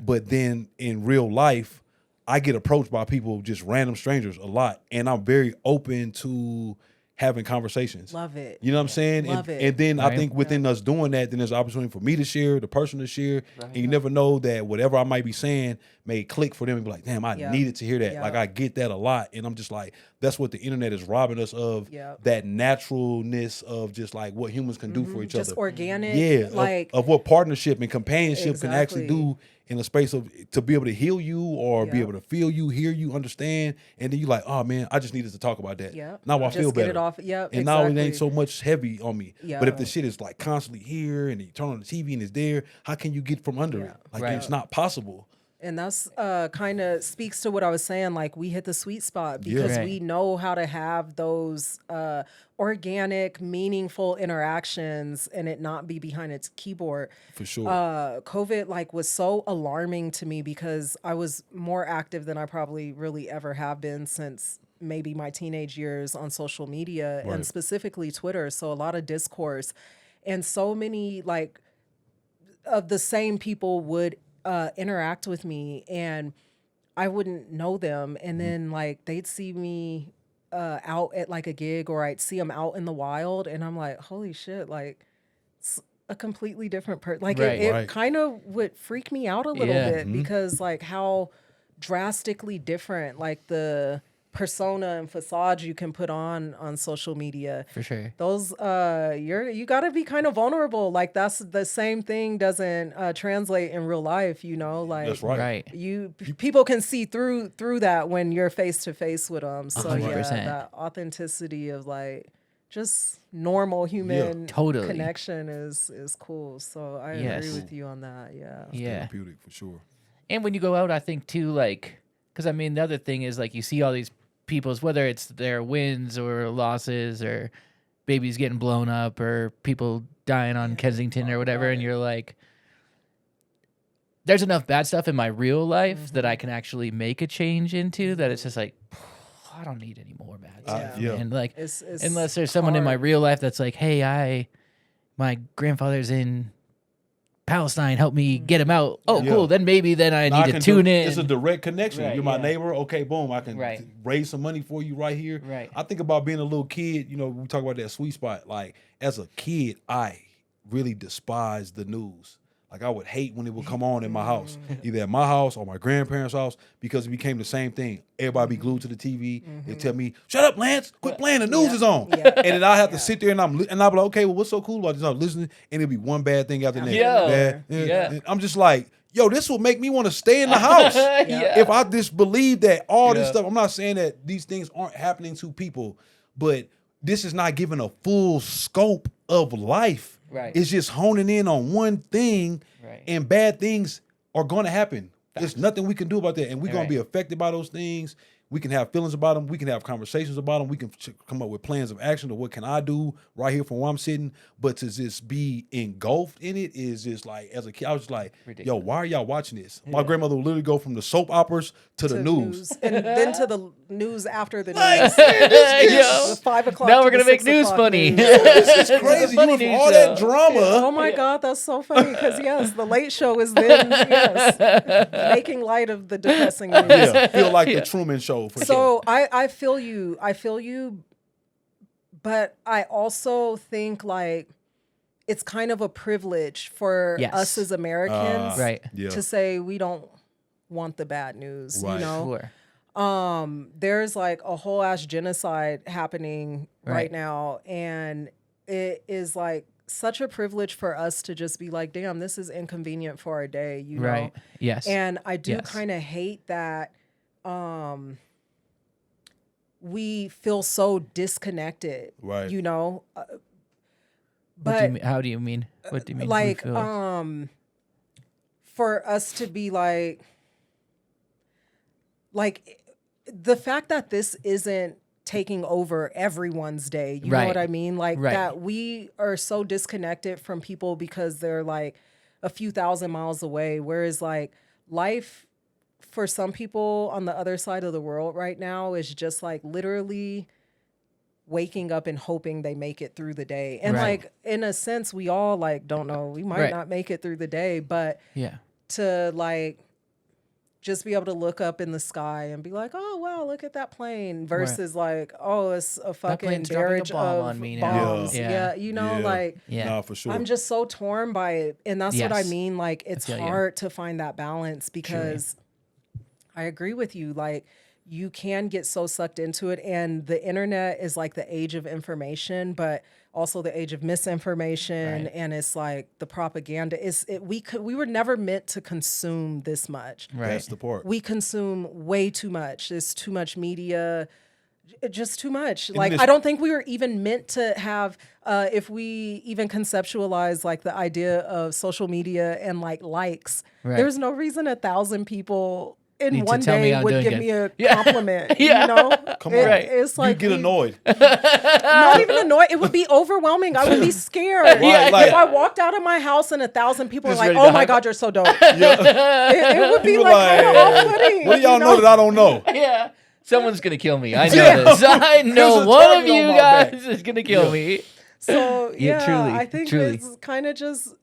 But then in real life, I get approached by people, just random strangers, a lot. And I'm very open to having conversations. Love it. You know what I'm saying? Love and, it. and then I Right. think within us doing that, then there's an opportunity for me to share, the person to share. And you never know that whatever I might be saying may click for them and be like, damn, I Yep. needed to hear that. Yep. Like, I get that a lot. And I'm just like, that's what the internet is robbing us of, Yep. that naturalness of just like what humans can do for each Just other. organic. Yeah, Like, of what partnership and companionship can actually Exactly. do in a space of to be able to heal you or be Yep. able to feel you, hear you, understand, and then you like, oh man, I just needed to talk about that. Yep. Now I Just feel get better. it off. Yep, And now it exactly. ain't so much heavy on me. But if Yeah. the shit is like constantly here and you turn on the TV and it's there, how can you get from under it? Like Right. it's not possible. And that's kind of speaks to what I was saying. Like, we hit the sweet spot because Right. we know how to have those organic, meaningful interactions and it not be behind its keyboard. For sure. COVID like was so alarming to me because I was more active than I probably really ever have been since maybe my teenage years on social media Right. and specifically Twitter. So a lot of discourse and so many like of the same people would interact with me and I wouldn't know them. And then like they'd see me out at like a gig or I'd see them out in the wild and I'm like, holy shit, like it's a completely different person. Like Right. it Right. kind of would freak me out a little Yeah. bit because like how drastically different like the persona and facade you can put on social media. For sure. Those you got to be kind of vulnerable. Like that's the same thing doesn't translate in real life, you know, like That's right. Right. people can see through that when you're face to face with them. So 100%. yeah, that authenticity of like just normal human Totally. connection is cool. So I Yes. agree with you on that. Yeah. Yeah. Therapeutic for sure. And when you go out, I think too, like, because I mean, the other thing is like you see all these people's, whether it's their wins or losses or babies getting blown up or people dying on Kensington or whatever, and you're like, there's enough bad stuff in my real life that I can actually make a change into that it's just like, I don't need any more bad stuff. yeah. And like, It's unless there's someone in my hard. real life that's like, hey, my grandfather's in Palestine, help me get him out. Oh, Yeah. cool. Then maybe then I Now need to tune in. It's a direct connection. Right, You're my yeah. neighbor. Okay, boom. I can Right. raise some money for you right here. Right. I think about being a little kid. You know, we talk about that sweet spot. Like as a kid, I really despised the news. Like I would hate when it would come on in my house, either at my house or my grandparents' house, because it became the same thing. Everybody be glued to the TV. They tell me, "Shut up, Lance! Quit playing. The news is on." Yeah. And then I have to sit there and I'll be like, "Okay, well, what's so cool about this?" I'm listening, and it'll be one bad thing after the next. Yeah. Bad, Yeah. and I'm just like, "Yo, this will make me want to stay in the house." Yeah. If I just believe that all this Yeah. stuff, I'm not saying that these things aren't happening to people, but this is not giving a full scope of life. Right. It's just honing in on one thing, Right. and bad things are going to happen. There's nothing we can do about that, and we're going Right. to be affected by those things. We can have feelings about them. We can have conversations about them. We can come up with plans of action of what can I do right here from where I'm sitting. But to just be engulfed in it is just like, as a kid, I was just like, yo, why are y'all watching this? My grandmother would literally go from the soap operas to the news. And then to the news after the Like, news. man, this The 5 o'clock. Now to we're the gonna make 6 news o'clock funny. news. this is crazy. funny You went from news all that show. drama. Oh my God, that's so funny because yes, the Late Show is then making light of the depressing news. Yeah, feel like the Truman Show for sure. So I feel you, but I also think like it's kind of a privilege for Yes. us as Americans Right. Yeah. to say we don't want the bad news. Right. You know, Sure. there's like a whole ass genocide happening right Right. now, and it is like such a privilege for us to just be like, damn, this is inconvenient for our day, you know? Right. Yes. And I do Yes. kind of hate that we feel so disconnected, Right. you know? What do you But mean- how do you mean? What do you mean? we like, feel- for us to be like the fact that this isn't taking over everyone's day. You know Right. what I mean? Like Right. that we are so disconnected from people because they're like a few thousand miles away. Whereas like life for some people on the other side of the world right now is just like literally waking up and hoping they make it through the day. And Right. like in a sense, we all like don't know. We might Right. not make it through the day, but Yeah. to like just be able to look up in the sky and be like, oh wow, look at that plane versus like, oh, it's a fucking plane's dropping a barrage bomb of on me now. bombs. Yeah. Yeah. You know, Yeah. like Yeah. Nah, for sure. I'm just so torn by it. And that's what I Yes. mean. Like it's feel ya. hard to find that balance because I agree with you. Like you can get so sucked into it, and the internet is like the age of information, but also the age of misinformation. Right. And it's like the propaganda we were never meant to consume this much. Right. That's the part. We consume way too much. There's too much media, just too much. Like, it's- I don't think we were even meant to have, if we even conceptualize like the idea of social media and like likes, Right. there's no reason 1,000 people in Need to one tell me day I'm would doing give good. me a Yeah. compliment. Yeah. You know? Come on. Right. It's You like get we- annoyed. not even annoyed. It would be overwhelming. I would be scared. Right, like- if I walked out of my house and 1,000 people were Just like, ready to "Oh my high God, you're so dope." Yeah. It would be People like, kind of like, off-putting. what do y'all you know that I don't know? Yeah. Someone's gonna kill me. I know Yeah. this. I know There's a one of target on you my guys back. is gonna kill me. So Yeah, yeah, truly, I think truly. it's kind of just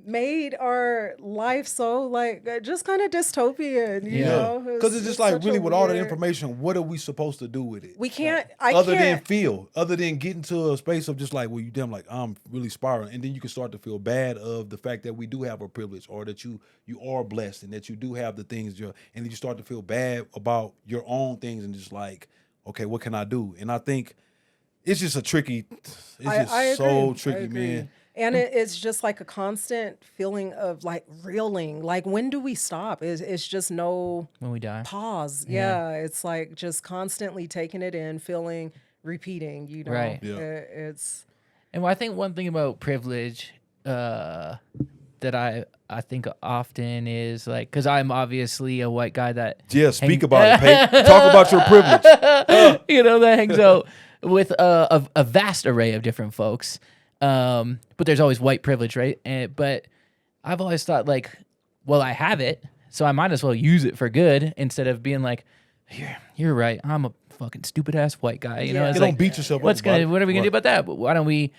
made our life so like just kind of dystopian. You Yeah. know, Because it's just like such a really with all that weird- information, what are we supposed to do with it? We can't. I Other than can't. feel, other than get into a space of just like, well, you damn like I'm really spiraling, and then you can start to feel bad of the fact that we do have a privilege, or that you are blessed, and that you do have the things, and then you start to feel bad about your own things, and just like, okay, what can I do? And I think it's just a tricky. It's just I so agree. tricky, I agree. man. And it's just like a constant feeling of like reeling. Like when do we stop? It's just no When we die. pause. Yeah, it's like just constantly taking it in, feeling, repeating. You know, Right. Yeah. It's And I think one thing about privilege that I think often is like, because I'm obviously a white guy that Yeah, speak about it, Pate. Talk about your privilege. that hangs out with a vast array of different folks. But there's always white privilege, right? But I've always thought like, well, I have it, so I might as well use it for good instead of being like, you're right, I'm a fucking stupid ass white guy. You know, Yeah. it's You like, don't beat yourself up. what are we gonna do Right. about that? But why don't we,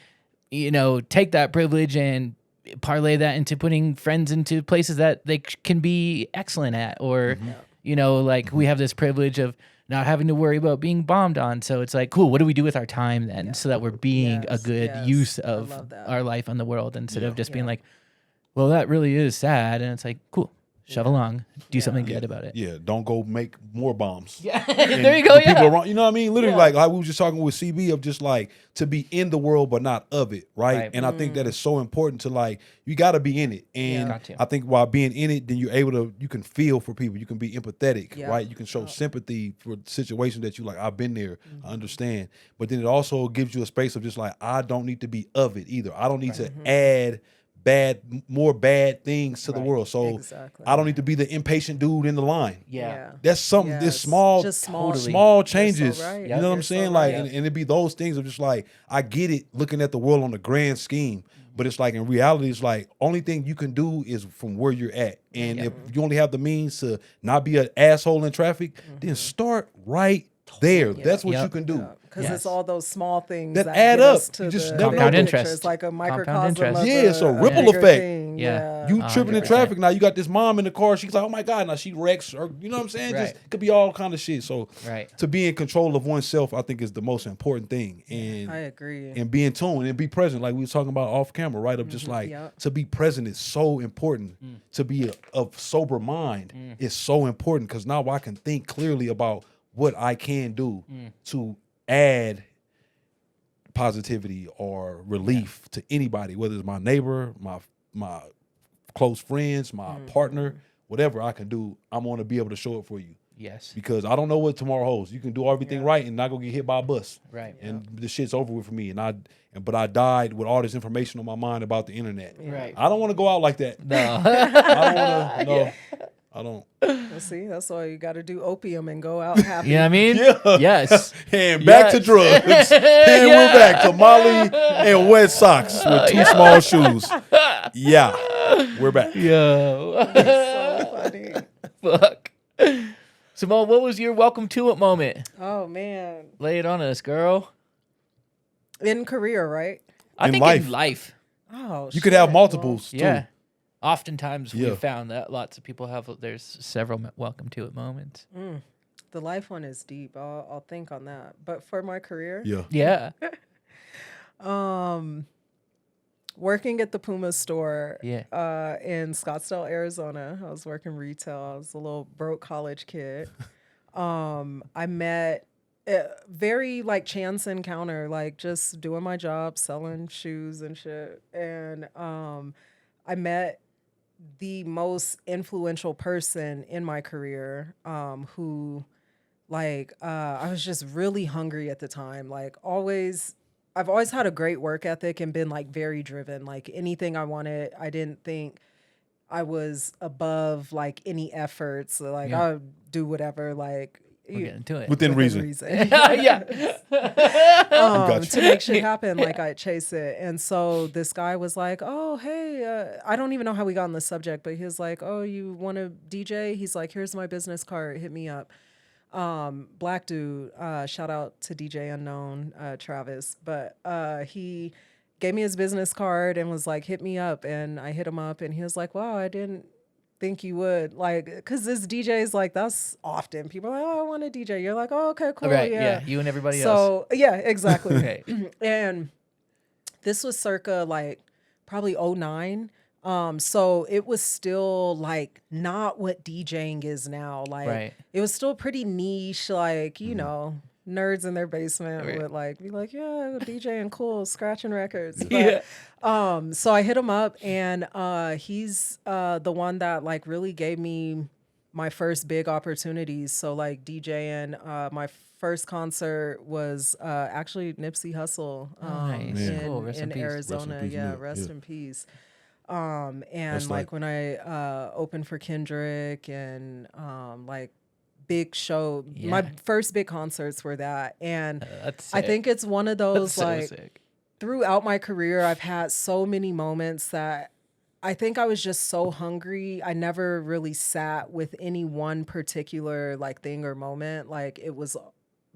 take that privilege and parlay that into putting friends into places that they can be excellent at, or like we have this privilege of not having to worry about being bombed on. So it's like, cool, what do we do with our time then, so that we're being a Yes, good yes. use I of love that. our life on the world, instead of just being Yeah. like, well, that really is sad, and it's like, cool, shove along, do something good about it. Yeah, don't go make more bombs. Yeah, And there you go. the people Yeah, around, you know what I mean? Literally, like we were just talking with CB of just like to be in the world but not of it, right? Right. And I think that is so important to like you got to be in it, and Got to. I think while being in it, then you're able to you can feel for people, you can be empathetic, Yeah. right? You can show sympathy for situations that you like. I've been there, I understand, but then it also gives you a space of just like I don't need to be of it either. I don't need to add more bad things to the world. So Exactly. I don't need to be the impatient dude in the line. yeah. That's something. Yes. This small, Just small- small You're so changes. right. You know what You're I'm so saying? right. Like, and it'd be those things of just like I get it, looking at the world on the grand scheme, but it's like in reality, it's like only thing you can do is from where you're at, and if you only have the means to not be an asshole in traffic, then start right there. That's what Yep. you can do. because Yes. it's all those small things That that add get up. us to You just the never big Compound picture. interest. It's like a Compound microcosm interest. of Yeah, it's a ripple bigger effect. thing. Yeah. You tripping in 100%. traffic now. You got this mom in the car. She's like, "Oh my god!" Now she wrecks, or you know what I'm saying? Right. Just could be all kind of shit. So Right. to be in control of oneself, I think is the most important thing. And I agree. and being tuned and be present, like we was talking about off camera, right? Of just like Yep. to be present is so important. To be of sober mind is so important because now I can think clearly about what I can do to add positivity or relief to anybody, whether it's my neighbor, my close friends, my partner, whatever I can do. I'm gonna be able to show it for you Yes. because I don't know what tomorrow holds. You can do everything right and not go get hit by a bus. Right. And the shit's over with for me. But I died with all this information on my mind about the internet. Right. I don't want to go out like that. No. I don't want to. No. I don't. Well, see, that's why you got to do opium and go out happy. You know what I mean? Yeah. Yes. And back to Yes. drugs. And we're back to Molly and wet socks with two small shoes. Yeah. We're back. Yo. So funny. Fuck. Simone, what was your welcome to it moment? Oh man, Lay it on us, girl. in career, right? I In think life. in life. Oh, You could have shit. multiples, too. Yeah. Oftentimes Yeah. we found that lots of people have, there's several welcome to it moments. Well, the life one is deep. I'll think on that. But for my career, Yeah. Yeah. working at the Puma store, Yeah. in Scottsdale, Arizona, I was working retail. I was a little broke college kid. I met a very like chance encounter, like just doing my job, selling shoes and shit, and I met the most influential person in my career, who like I was just really hungry at the time. Like I've always had a great work ethic and been like very driven. Like anything I wanted, I didn't think I was above like any efforts. So, like Yeah. I would do whatever. Like We're getting to it. Within reason. Yeah. got you. to make shit happen, like I'd chase it. And so this guy was like, "Oh, hey, I don't even know how we got on the subject, but he was like, "Oh, you want to DJ?" He's like, "Here's my business card. Hit me up." Black dude, shout out to DJ Unknown, Travis, but he gave me his business card and was like, "Hit me up," and I hit him up, and he was like, "Wow, I didn't think you would," like, because this DJ is like, that's often people are like, "Oh, I want a DJ." You're like, "Oh, okay, cool, Right. yeah." Yeah. You and everybody else. So yeah, exactly. Okay. And this was circa like probably '09. So it was still like not what DJing is now. Like Right. it was still pretty niche, like, you know, nerds in their basement Right. would like be like, "Yeah, DJing cool, scratching records." But, Yeah. so I hit him up, and he's the one that like really gave me my first big opportunities. So like DJing, my first concert was actually Nipsey Hussle, Nice. Man. Cool. Rest in peace. Arizona. peace, Yeah, yeah, rest yeah. in peace. And That's like like- when I opened for Kendrick and like big show, my Yeah. first big concerts were that. And That's I sick. think it's one of those That's so like sick. throughout my career, I've had so many moments that I think I was just so hungry. I never really sat with any one particular like thing or moment. Like it was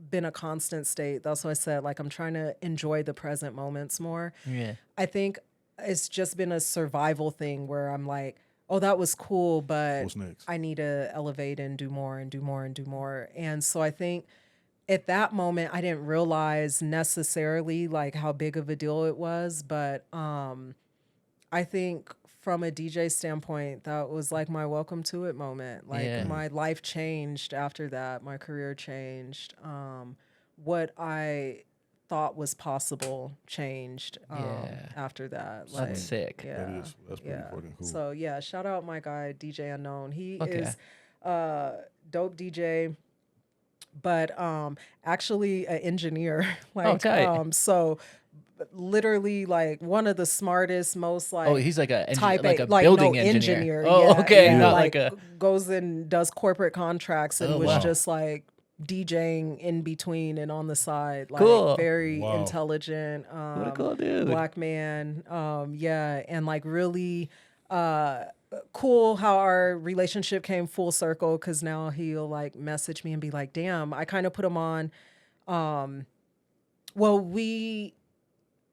been a constant state. That's why I said like I'm trying to enjoy the present moments more. Yeah. I think it's just been a survival thing where I'm like, "Oh, that was cool, but What's next? I need to elevate and do more and do more and do more." And so I think at that moment I didn't realize necessarily like how big of a deal it was, but I think from a DJ standpoint, that was like my welcome to it moment. Like Yeah. my life changed after that. My career changed. What I thought was possible changed Yeah. after that. That's sick. Yeah, That is. That's pretty yeah. fucking cool. So yeah, shout out my guy DJ Unknown. He Okay. is dope DJ, but actually an engineer. Like tight. so literally like one of the smartest, most like Oh, he's like a type like A, a like building no engineer. engineer. Oh, yeah, okay. yeah, Not like a. goes and does corporate contracts and Oh, was wow. just like DJing in between and on the side. Like Cool. very Wow. intelligent. What a cool dude. Black man. Yeah, and like really cool how our relationship came full circle, because now he'll like message me and be like, "Damn, I kind of put him on." Well,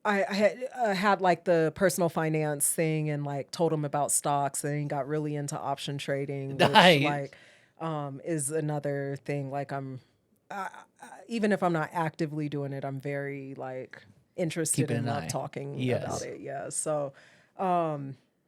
I had like the personal finance thing and like told him about stocks, and he got really into option trading, Nice. which like is another thing. Like even if I'm not actively doing it, I'm very like interested Keeping and an love eye. talking Yes. about it. Yeah. So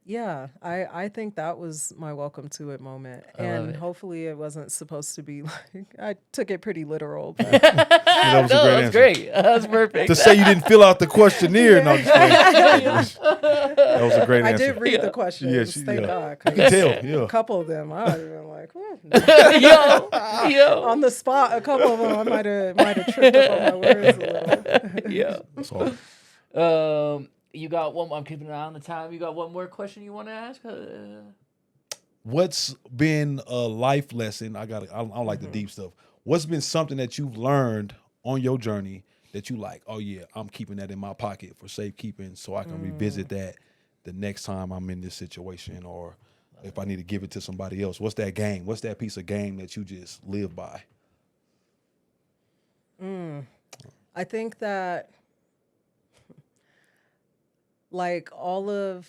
yeah, I think that was my welcome to it moment. I love And it. hopefully it wasn't supposed to be like, I took it pretty literal. But that was a No, great that's answer. great. That's perfect. To say you didn't fill out the questionnaire, no, I'm just kidding. That was a great I answer. did read the questions. Yeah, she- Thank yeah. God. I 'cause can tell. Yeah. A couple of them, I would have been like, yo. on the spot. A couple of them, I might have tripped up on my words a little. Yeah. That's all. You got one. I'm keeping an eye on the time. You got one more question you want to ask? what's been a life lesson? I don't like the deep stuff. What's been something that you've learned on your journey that you like? Oh yeah, I'm keeping that in my pocket for safekeeping, so I can revisit that the next time I'm in this situation, or if I need to give it to somebody else. What's that game? What's that piece of game that you just live by? I think that, like, all of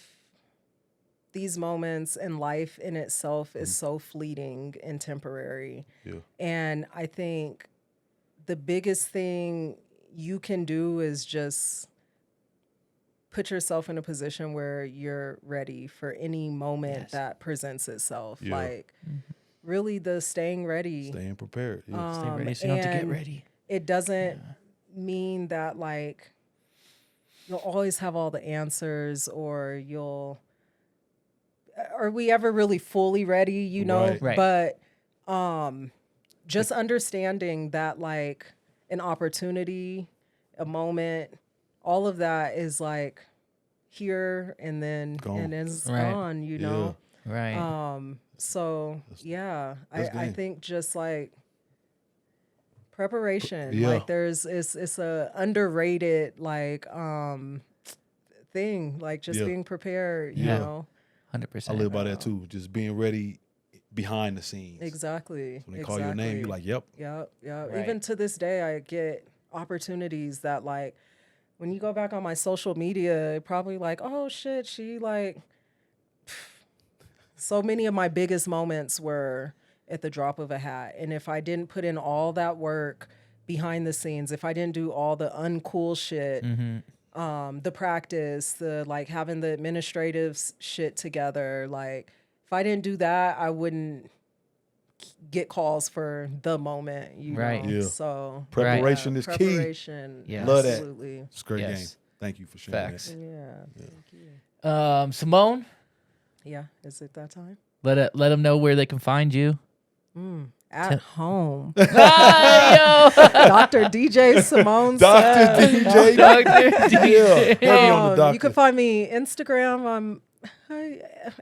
these moments in life in itself is so fleeting and temporary. Yeah. And I think the biggest thing you can do is just put yourself in a position where you're ready for any moment that presents itself. Yeah. Like, really, the staying ready. Staying prepared. Yeah. Stay ready so you don't have to get and ready. It doesn't mean that, like, you'll always have all the answers, or are we ever really fully ready, you know? Right. Right. But just understanding that, like, an opportunity, a moment, all of that is, like, here and then Gone. and it's Right. gone, you know? Right. So yeah, that's I game. think just like preparation, Yeah. like it's a underrated like thing, like just Yeah. being prepared, you Yeah. know? 100%. I live by that too. Just being ready behind the scenes. Exactly. When they call your name, you're like, yep. Yep. Right. Even to this day, I get opportunities that, like, when you go back on my social media, probably like, oh shit, she like. So many of my biggest moments were at the drop of a hat, and if I didn't put in all that work behind the scenes, if I didn't do all the uncool shit, the practice, the like having the administrative shit together, like if I didn't do that, I wouldn't get calls for the moment, you Right. know. Yeah. So Preparation is key. preparation, Yeah. Love that. absolutely. It's a great Yes. game. Thank you for sharing Facts. that. Yeah, thank you. Simone, Yeah, is it that time? let them know where they can find you. At home. Ah, yo. Dr. DJ Simone Dr. says. DJ. Dr. Yeah. Heavy on the doctor. You can find me Instagram.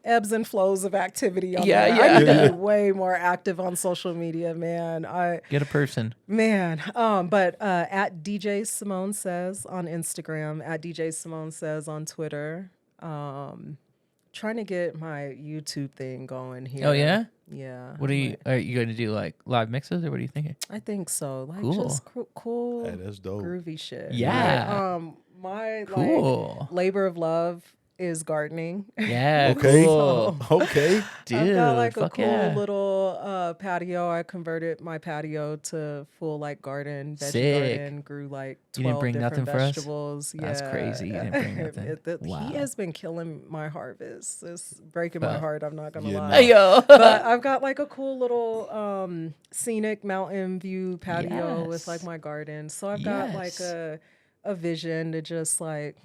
Ebbs and flows of activity on Yeah, there. yeah. I need Yeah. to be way more active on social media, man. Get a person. But at DJ Simone Says on Instagram, at DJ Simone Says on Twitter. Trying to get my YouTube thing going here. Oh, yeah? Yeah. What are you going to do, like live mixes, or what are you thinking? I think so. Like Cool. just cool, Hey, that's dope. groovy shit. Yeah. Like, my Cool. like labor of love is gardening. Yeah. Okay. Cool. Okay. Dude, I've got like a fuck cool yeah. little patio. I converted my patio to full like garden, veggie Sick. garden. Grew like You didn't 12 bring different nothing for us? vegetables. That's crazy. You didn't bring nothing. Wow. He has been killing my harvest. It's breaking my Well, heart. I'm not gonna yeah, lie. no. Hey, yo. But I've got like a cool little scenic mountain view patio with like Yes. my garden. So I've got like Yes. a vision to just like,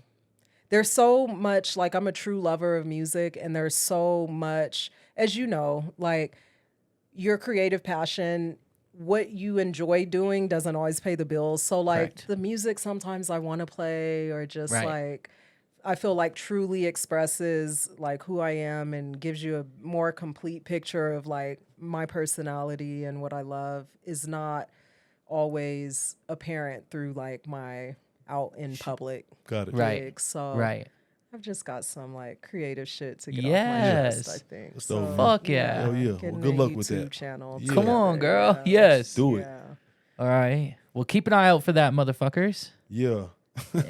there's so much, like I'm a true lover of music, and there's so much, as you know, like your creative passion, what you enjoy doing doesn't always pay the bills. So like Correct. the music sometimes I want to play, or just Right. like I feel like truly expresses like who I am and gives you a more complete picture of like my personality and what I love, is not always apparent through like my out in public Got it. Right. gigs. So Right. I've just got some like creative shit to get off my Yes. chest, I think. That's So, dope, man. Fuck yeah. Hell yeah. Well, getting good a luck with YouTube that. channel Yeah. Come on, together, girl. yeah. Yes. Do it. Yeah. All right. Well, keep an eye out for that, motherfuckers. Yeah.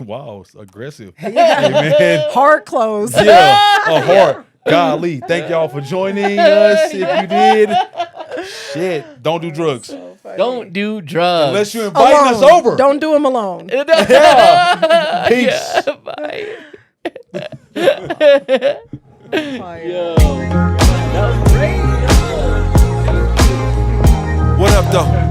Wow. It's aggressive. Hey, man. Hard close. Yeah. A heart. Golly. Thank y'all for joining us. If you did, shit. Don't do drugs. So funny. Don't do drugs. Unless you're inviting us over. Don't do them alone. Yeah. Peace. Yeah, bye. Fire. That was great. What up, though?